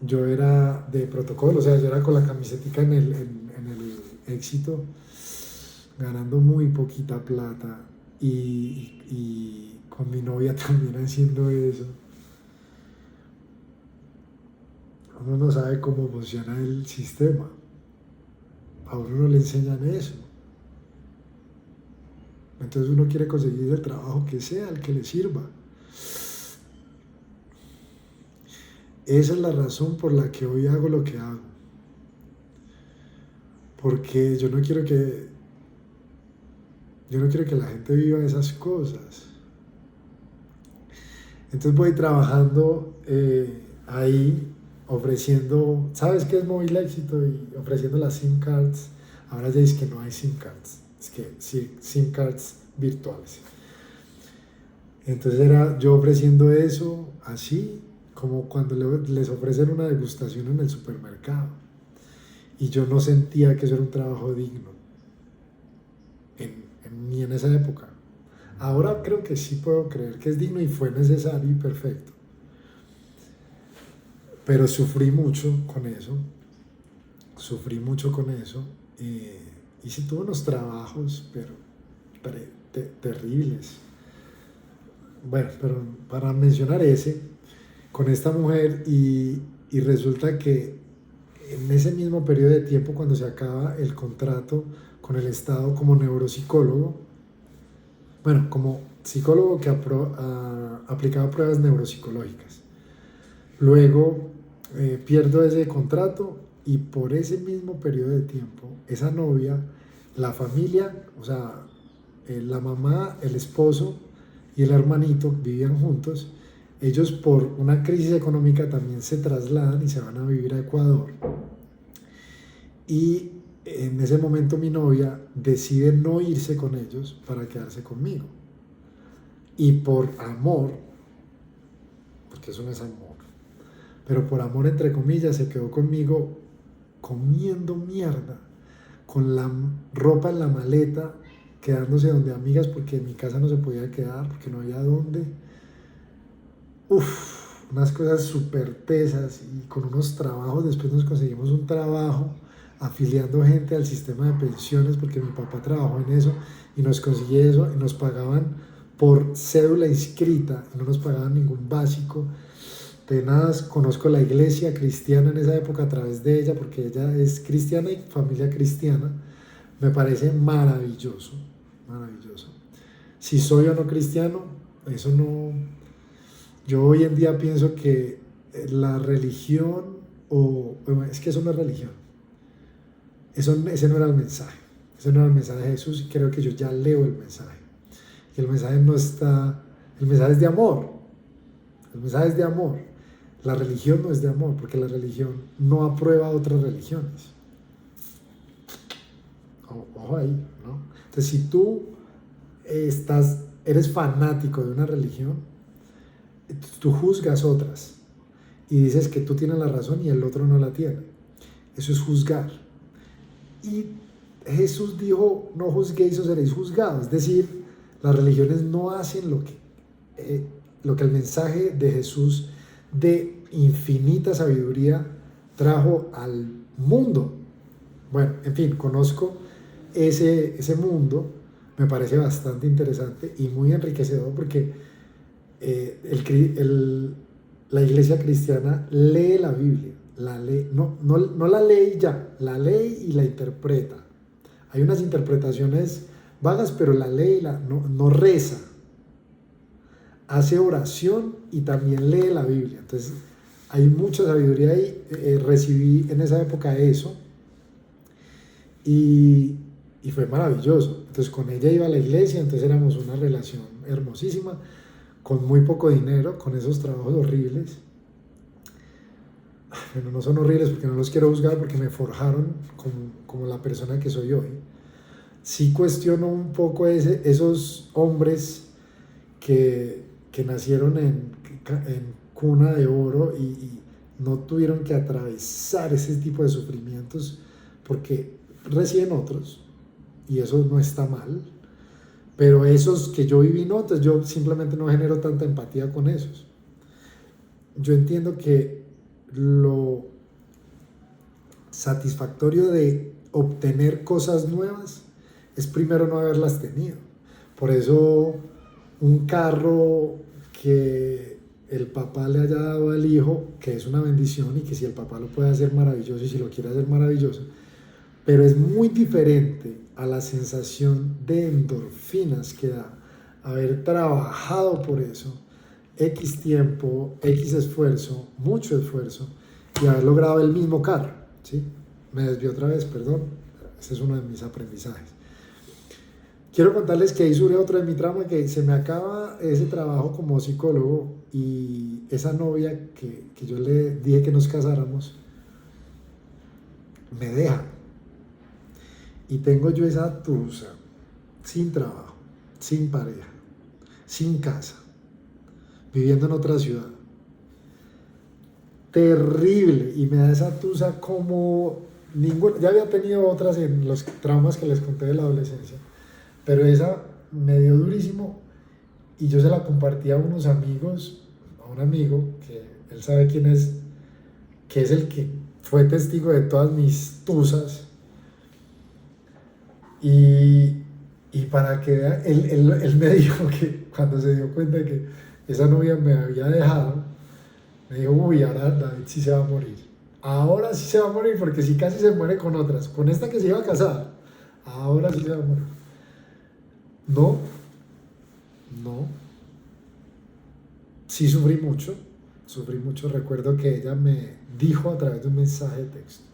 yo era de protocolo, o sea, yo era con la camisetica en el éxito, ganando muy poquita plata y con mi novia también haciendo eso. Uno no sabe cómo funciona el sistema, a uno no le enseñan eso. Entonces uno quiere conseguir el trabajo que sea, el que le sirva. Esa es la razón por la que hoy hago lo que hago. Porque yo no quiero que la gente viva esas cosas. Entonces voy trabajando ahí, ofreciendo, ¿sabes qué es Móvil Éxito? Y ofreciendo las SIM cards. Ahora ya es que no hay SIM cards, es que sí, SIM cards virtuales. Entonces era yo ofreciendo eso así, como cuando les ofrecen una degustación en el supermercado. Y yo no sentía que eso era un trabajo digno, ni en esa época. Ahora creo que sí puedo creer que es digno y fue necesario y perfecto. Pero sufrí mucho con eso. Y sí tuve unos trabajos, pero terribles. Bueno, pero para mencionar con esta mujer, y resulta que en ese mismo periodo de tiempo, cuando se acaba el contrato con el Estado como neuropsicólogo, bueno, como psicólogo que aplicaba pruebas neuropsicológicas, luego pierdo ese contrato, y por ese mismo periodo de tiempo, esa novia, la familia, o sea, la mamá, el esposo y el hermanito vivían juntos. Ellos, por una crisis económica, también se trasladan y se van a vivir a Ecuador. Y en ese momento mi novia decide no irse con ellos para quedarse conmigo. Y por amor, porque eso no es amor, pero por amor entre comillas, se quedó conmigo comiendo mierda, con la ropa en la maleta, quedándose donde amigas, porque en mi casa no se podía quedar, porque no había dónde. Unas cosas súper tesas, y con unos trabajos. Después nos conseguimos un trabajo afiliando gente al sistema de pensiones, porque mi papá trabajó en eso, y nos conseguí eso, y nos pagaban por cédula inscrita, no nos pagaban ningún básico. apenas conozco la iglesia cristiana en esa época a través de ella, porque ella es cristiana y familia cristiana. Me parece maravilloso, maravilloso. Si soy o no cristiano, eso no. Yo hoy en día pienso que la religión, es que eso no es religión, ese no era el mensaje, ese no era el mensaje de Jesús, y creo que yo ya leo el mensaje. Y el mensaje no está, el mensaje es de amor, el mensaje es de amor. La religión no es de amor, porque la religión no aprueba otras religiones. Ojo ahí, ¿no? Entonces, si tú eres fanático de una religión, tú juzgas otras y dices que tú tienes la razón y el otro no la tiene. Eso es juzgar. Y Jesús dijo, no juzguéis o seréis juzgados. Es decir, las religiones no hacen lo que el mensaje de Jesús de infinita sabiduría trajo al mundo. Bueno, en fin, conozco ese mundo, me parece bastante interesante y muy enriquecedor, porque la iglesia cristiana lee la Biblia, la lee, no la lee ya, la lee y la interpreta. Hay unas interpretaciones vagas, pero la lee y no reza. Hace oración y también lee la Biblia. Entonces, hay mucha sabiduría ahí. Recibí en esa época eso y fue maravilloso. Entonces, con ella iba a la iglesia, entonces éramos una relación hermosísima, con muy poco dinero, con esos trabajos horribles. Bueno, no son horribles porque no los quiero juzgar, porque me forjaron como la persona que soy hoy. Sí cuestiono un poco esos hombres que nacieron en cuna de oro y no tuvieron que atravesar ese tipo de sufrimientos, porque reciben otros y eso no está mal, pero esos que yo viví no, entonces yo simplemente no genero tanta empatía con esos. Yo entiendo que lo satisfactorio de obtener cosas nuevas es primero no haberlas tenido. Por eso un carro que el papá le haya dado al hijo, que es una bendición y que si el papá lo puede hacer maravilloso y si lo quiere hacer maravilloso, pero es muy diferente a la sensación de endorfinas que da haber trabajado por eso, X tiempo, X esfuerzo, mucho esfuerzo, y haber logrado el mismo carro, ¿sí? Me desvío otra vez, perdón, este es uno de mis aprendizajes. Quiero contarles que ahí surge otro de mi trama, que se me acaba ese trabajo como psicólogo y esa novia que yo le dije que nos casáramos, me deja. Y tengo yo esa tusa, sin trabajo, sin pareja, sin casa, viviendo en otra ciudad. Terrible, y me da esa tusa como ninguna. Ya había tenido otras en los traumas que les conté de la adolescencia, pero esa me dio durísimo y yo se la compartí a unos amigos, a un amigo que él sabe quién es, que es el que fue testigo de todas mis tusas. Y para que vea, él me dijo que cuando se dio cuenta de que esa novia me había dejado, me dijo, uy, ahora David sí se va a morir. Ahora sí se va a morir, porque si casi se muere con otras, con esta que se iba a casar, ahora sí se va a morir. No, sí sufrí mucho. Recuerdo que ella me dijo a través de un mensaje de texto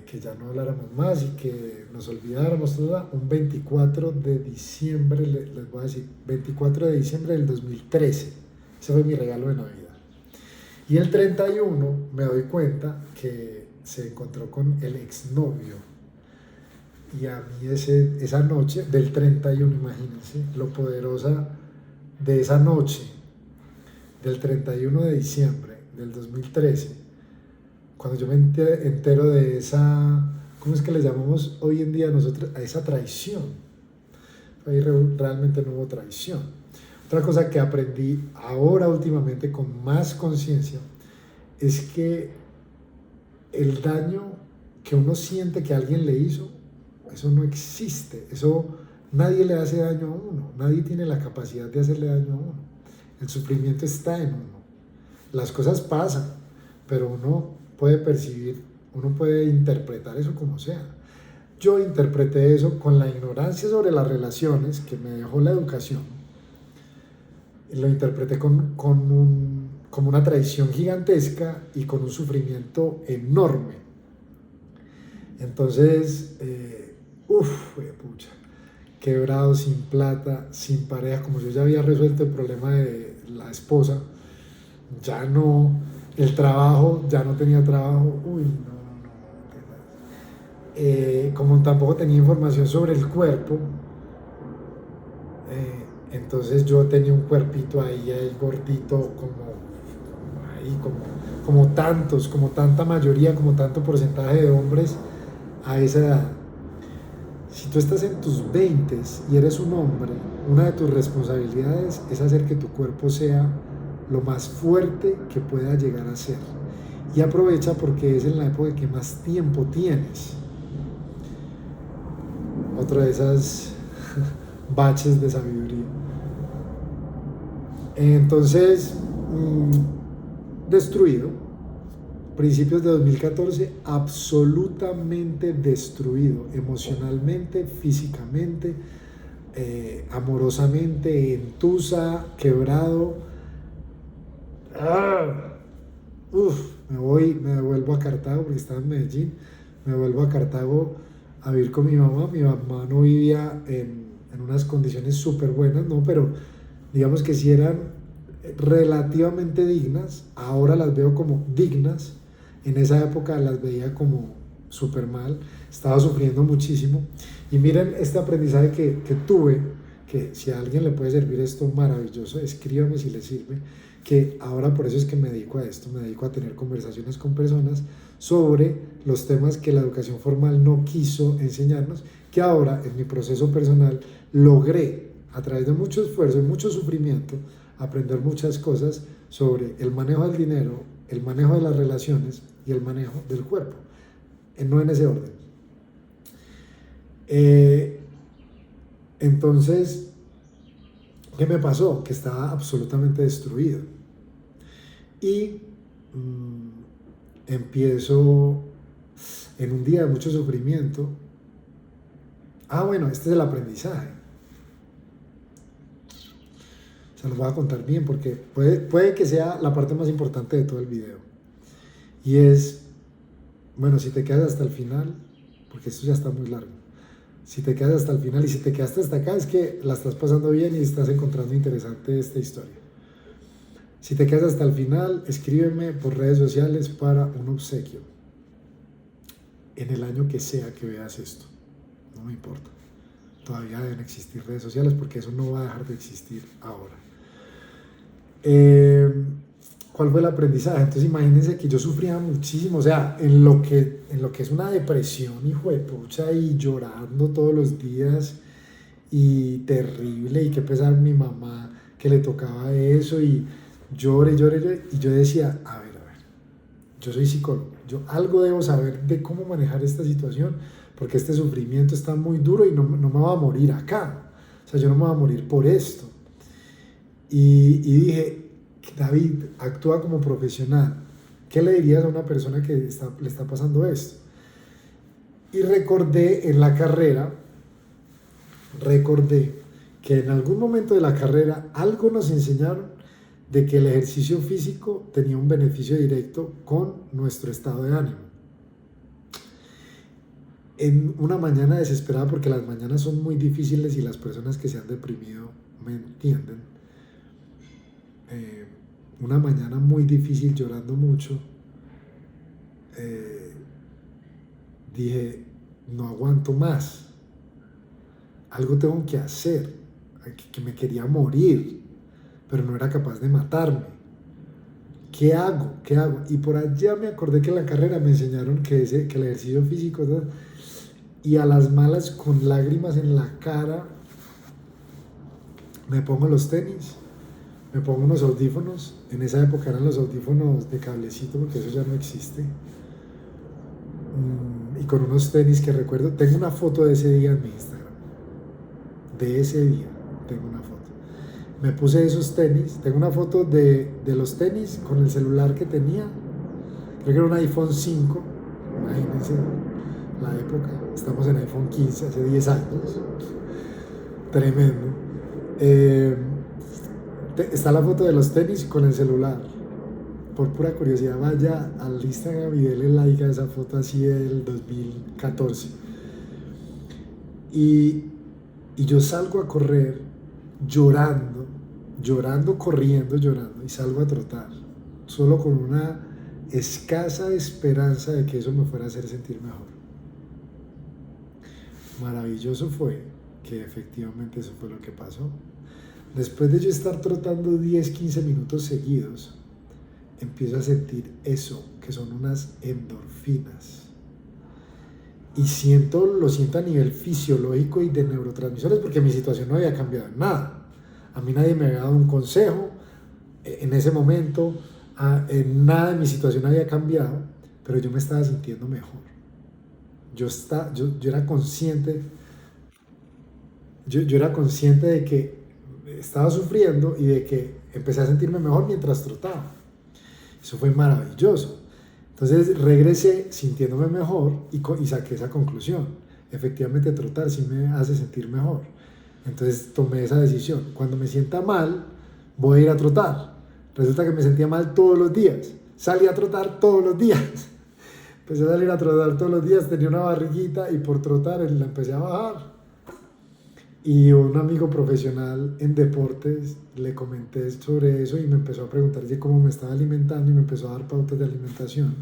que ya no habláramos más y que nos olvidáramos. Un 24 de diciembre, les voy a decir, 24 de diciembre del 2013, ese fue mi regalo de Navidad. Y el 31 me doy cuenta que se encontró con el exnovio. Y a mí esa noche del 31, imagínense lo poderosa de esa noche del 31 de diciembre del 2013, cuando yo me entero de esa, ¿cómo es que le llamamos hoy en día nosotros a esa traición? Ahí realmente no hubo traición. Otra cosa que aprendí ahora últimamente con más conciencia es que el daño que uno siente que alguien le hizo, eso no existe. Eso, nadie le hace daño a uno, nadie tiene la capacidad de hacerle daño a uno. El sufrimiento está en uno. Las cosas pasan, pero uno puede percibir, uno puede interpretar eso como sea. Yo interpreté eso con la ignorancia sobre las relaciones que me dejó la educación. Lo interpreté como una traición gigantesca y con un sufrimiento enorme. Entonces, pucha, quebrado, sin plata, sin pareja, como yo ya había resuelto el problema de la esposa, ya no, el trabajo, ya no tenía trabajo, como tampoco tenía información sobre el cuerpo, entonces yo tenía un cuerpito ahí gordito, como tantos, como tanta mayoría, como tanto porcentaje de hombres a esa edad. Si tú estás en tus 20 y eres un hombre, una de tus responsabilidades es hacer que tu cuerpo sea lo más fuerte que pueda llegar a ser. Y aprovecha porque es en la época que más tiempo tienes. Otra de esas baches de sabiduría. Entonces, destruido. Principios de 2014, absolutamente destruido, emocionalmente, físicamente, amorosamente, entusa, quebrado. Me devuelvo a Cartago porque estaba en Medellín, me devuelvo a Cartago a vivir con mi mamá no vivía en unas condiciones súper buenas, no, pero digamos que sí eran relativamente dignas, ahora las veo como dignas, en esa época las veía como súper mal, estaba sufriendo muchísimo, y miren este aprendizaje que tuve, que si a alguien le puede servir esto maravilloso, escríbame si le sirve, que ahora por eso es que me dedico a esto, me dedico a tener conversaciones con personas sobre los temas que la educación formal no quiso enseñarnos, que ahora en mi proceso personal logré, a través de mucho esfuerzo y mucho sufrimiento, aprender muchas cosas sobre el manejo del dinero, el manejo de las relaciones y el manejo del cuerpo, no en ese orden. Entonces, ¿qué me pasó? Que estaba absolutamente destruido. Y empiezo en un día de mucho sufrimiento. Este es el aprendizaje. Se los voy a contar bien porque puede que sea la parte más importante de todo el video. Y es, si te quedas hasta el final, porque esto ya está muy largo, si te quedas hasta el final y si te quedaste hasta acá es que la estás pasando bien y estás encontrando interesante esta historia. Si te quedas hasta el final, escríbeme por redes sociales para un obsequio. En el año que sea que veas esto, no me importa. Todavía deben existir redes sociales porque eso no va a dejar de existir ahora. ¿Cuál fue el aprendizaje? Entonces imagínense que yo sufría muchísimo, en lo que es una depresión, hijo de pucha, y llorando todos los días, y terrible, y qué pesar mi mamá que le tocaba eso, y lloré, y yo decía, a ver, yo soy psicólogo, yo algo debo saber de cómo manejar esta situación, porque este sufrimiento está muy duro y no me va a morir acá, yo no me voy a morir por esto. Y dije, David, actúa como profesional. ¿Qué le dirías a una persona que le está pasando esto? Y recordé en la carrera, que en algún momento de la carrera algo nos enseñaron de que el ejercicio físico tenía un beneficio directo con nuestro estado de ánimo. En una mañana desesperada, porque las mañanas son muy difíciles y las personas que se han deprimido me entienden, una mañana muy difícil, llorando mucho, dije, no aguanto más, algo tengo que hacer, que me quería morir, pero no era capaz de matarme. ¿Qué hago? Y por allá me acordé que en la carrera me enseñaron que el ejercicio físico, ¿no? Y a las malas, con lágrimas en la cara, me pongo los tenis, me pongo unos audífonos. En esa época eran los audífonos de cablecito, porque eso ya no existe, y con unos tenis que recuerdo, tengo una foto de ese día en mi Instagram, de ese día tengo una foto. me puse esos tenis. Tengo una foto de los tenis con el celular que tenía. Creo que era un iPhone 5. Imagínense la época. Estamos en iPhone 15, hace 10 años. Tremendo. Está la foto de los tenis con el celular. Por pura curiosidad, vaya al Instagram y dele like a esa foto así del 2014. Y yo salgo a correr llorando, corriendo, llorando, y salgo a trotar, solo con una escasa esperanza de que eso me fuera a hacer sentir mejor. Maravilloso fue que efectivamente eso fue lo que pasó. Después de yo estar trotando 10-15 minutos seguidos, empiezo a sentir eso, que son unas endorfinas. Y lo siento a nivel fisiológico y de neurotransmisores, porque mi situación no había cambiado en nada. A mí nadie me había dado un consejo en ese momento, en nada de mi situación había cambiado, pero yo me estaba sintiendo mejor. Yo era consciente, yo era consciente de que estaba sufriendo y de que empecé a sentirme mejor mientras trotaba. Eso fue maravilloso. Entonces regresé sintiéndome mejor y saqué esa conclusión. Efectivamente, trotar sí me hace sentir mejor. Entonces tomé esa decisión. Cuando me sienta mal, voy a ir a trotar. Resulta que me sentía mal todos los días. Salí a trotar todos los días. Empecé a salir a trotar todos los días. Tenía una barriguita y por trotar la empecé a bajar. Y un amigo profesional en deportes le comenté sobre eso y me empezó a preguntar de cómo me estaba alimentando y me empezó a dar pautas de alimentación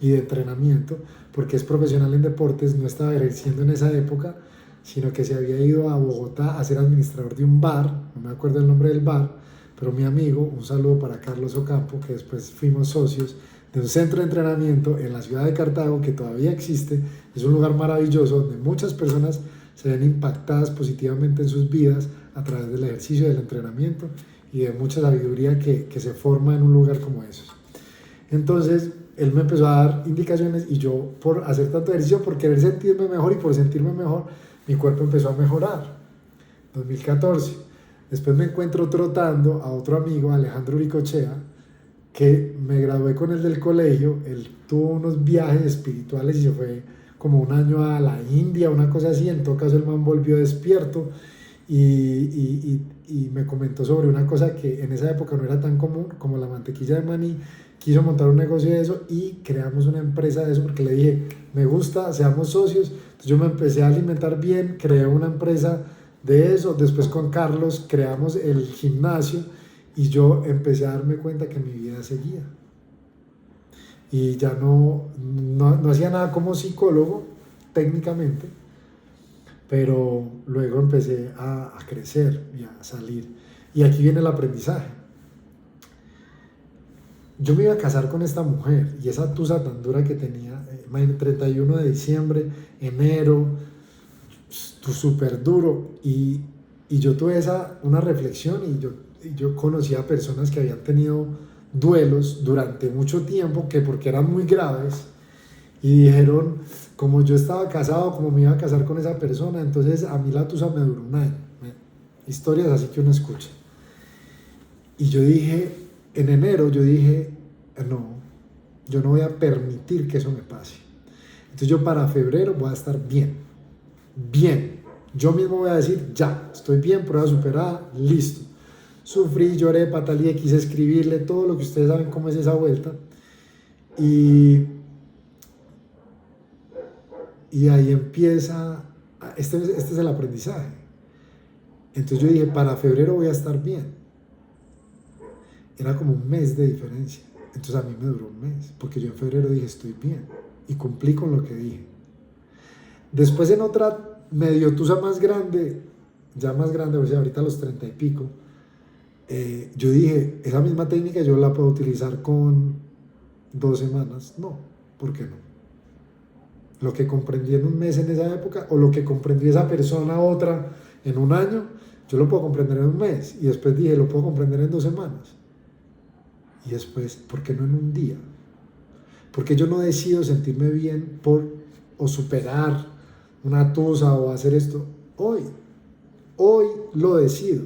y de entrenamiento, porque es profesional en deportes, no estaba ejerciendo en esa época, sino que se había ido a Bogotá a ser administrador de un bar, no me acuerdo el nombre del bar, pero mi amigo, un saludo para Carlos Ocampo, que después fuimos socios de un centro de entrenamiento en la ciudad de Cartago que todavía existe, es un lugar maravilloso donde muchas personas se ven impactadas positivamente en sus vidas a través del ejercicio, del entrenamiento y de mucha sabiduría que se forma en un lugar como esos. Entonces, él me empezó a dar indicaciones y yo, por hacer tanto ejercicio, por querer sentirme mejor y por sentirme mejor, mi cuerpo empezó a mejorar. 2014. Después me encuentro trotando a otro amigo, Alejandro Uricochea, que me gradué con él del colegio. Él tuvo unos viajes espirituales y se fue como un año a la India, una cosa así. En todo caso el man volvió despierto y me comentó sobre una cosa que en esa época no era tan común como la mantequilla de maní. Quiso montar un negocio de eso y creamos una empresa de eso porque le dije, me gusta, seamos socios. Entonces yo me empecé a alimentar bien, creé una empresa de eso. Después con Carlos creamos el gimnasio y yo empecé a darme cuenta que mi vida seguía. Y ya no hacía nada como psicólogo técnicamente, pero luego empecé a crecer y a salir. Y aquí viene el aprendizaje. Yo me iba a casar con esta mujer y esa tusa tan dura que tenía, 31 de diciembre, enero, súper duro. Y yo tuve una reflexión y yo conocía a personas que habían tenido duelos durante mucho tiempo, que porque eran muy graves, y dijeron, como yo estaba casado, como me iba a casar con esa persona, entonces a mí la tusa me duró un año. Historias así que uno escucha. Y yo dije, en enero yo dije, no, yo no voy a permitir que eso me pase. Entonces yo para febrero voy a estar bien. Yo mismo voy a decir, ya, estoy bien, prueba superada, listo. Sufrí, lloré, pataleé, quise escribirle, todo lo que ustedes saben cómo es esa vuelta. Y ahí empieza, este es el aprendizaje. Entonces yo dije, para febrero voy a estar bien. Era como un mes de diferencia. Entonces a mí me duró un mes, porque yo en febrero dije, estoy bien. Y cumplí con lo que dije. Después en otra medio tusa más grande, ya más grande, o sea, ahorita a los 30 y pico, yo dije, esa misma técnica yo la puedo utilizar con 2 semanas. No, ¿por qué no? Lo que comprendí en un mes en esa época, o lo que comprendió esa persona otra en un año, yo lo puedo comprender en un mes. Y después dije, lo puedo comprender en 2 semanas. Y después, ¿por qué no en un día? Porque yo no decido sentirme bien o superar una tusa o hacer esto hoy lo decido.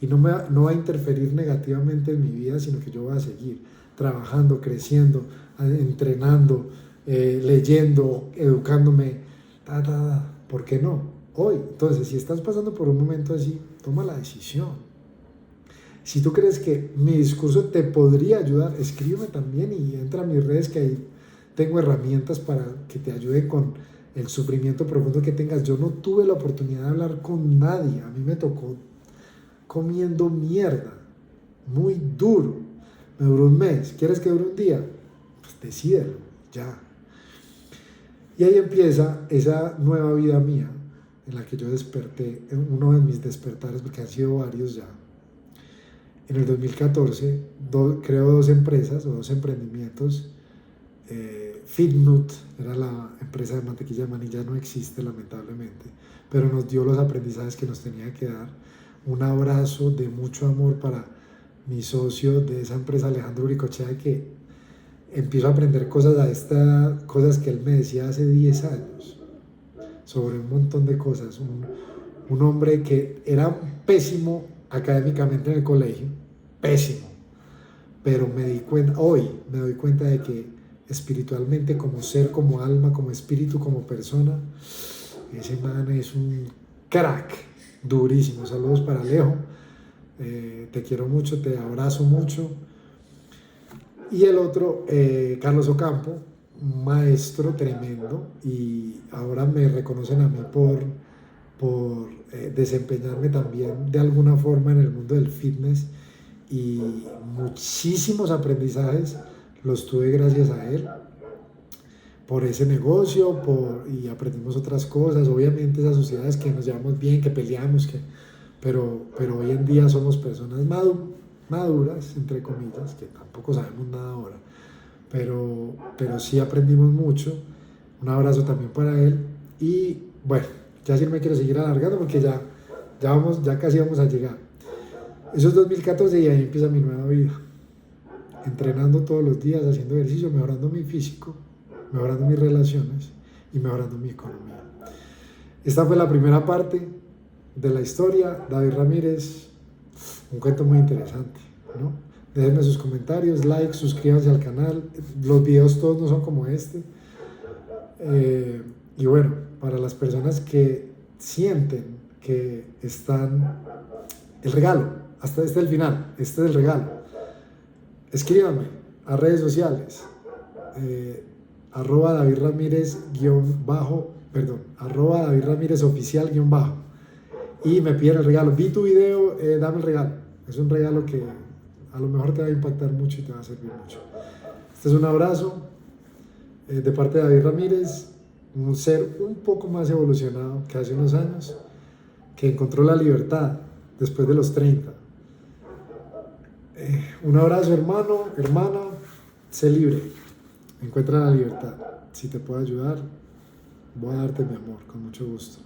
y no va a interferir negativamente en mi vida, sino que yo voy a seguir trabajando, creciendo, entrenando, leyendo, educándome, ¿por qué no? Hoy, entonces, si estás pasando por un momento así, toma la decisión. Si tú crees que mi discurso te podría ayudar, escríbeme también y entra a mis redes, que ahí tengo herramientas para que te ayuden con el sufrimiento profundo que tengas. Yo no tuve la oportunidad de hablar con nadie, a mí me tocó comiendo mierda, muy duro. Me duró un mes. ¿Quieres que dure un día? Pues decídelo, ya. Y ahí empieza esa nueva vida mía, en la que yo desperté, uno de mis despertares, porque han sido varios ya. En el 2014 creo 2 empresas o 2 emprendimientos. Fitnut era la empresa de mantequilla de maní, ya no existe lamentablemente, pero nos dio los aprendizajes que nos tenía que dar. Un abrazo de mucho amor para mi socio de esa empresa, Alejandro Uricochea, que empiezo a aprender cosas a esta edad, cosas que él me decía hace 10 años, sobre un montón de cosas. Un hombre que era pésimo académicamente en el colegio, pésimo, pero hoy me doy cuenta de que espiritualmente, como ser, como alma, como espíritu, como persona, ese man es un crack, durísimo. Saludos para Alejo, te quiero mucho, te abrazo mucho. Y el otro, Carlos Ocampo, un maestro tremendo, y ahora me reconocen a mí por desempeñarme también de alguna forma en el mundo del fitness, y muchísimos aprendizajes los tuve gracias a él, por ese negocio, y aprendimos otras cosas, obviamente esas sociedades que nos llevamos bien, que peleamos, pero hoy en día somos personas maduras, entre comillas, que tampoco sabemos nada ahora, pero sí aprendimos mucho. Un abrazo también para él, y bueno, ya sí no me quiero seguir alargando porque ya casi vamos a llegar. Eso es 2014 y ahí empieza mi nueva vida. Entrenando todos los días, haciendo ejercicio, mejorando mi físico, mejorando mis relaciones y mejorando mi economía. Esta fue la primera parte de la historia. David Ramírez, un cuento muy interesante, ¿no? Déjenme sus comentarios, like, suscríbanse al canal. Los videos todos no son como este. Y bueno, para las personas que sienten que están... El regalo, hasta este es el final, este es el regalo. Escríbanme a redes sociales, @David Ramírez @David Ramírez oficial _ y me piden el regalo. Vi tu video, dame el regalo. Es un regalo que a lo mejor te va a impactar mucho y te va a servir mucho. Este es un abrazo de parte de David Ramírez, un ser un poco más evolucionado que hace unos años, que encontró la libertad después de los 30. Un abrazo, hermano, hermana, sé libre, encuentra la libertad. Si te puedo ayudar, voy a darte mi amor, con mucho gusto.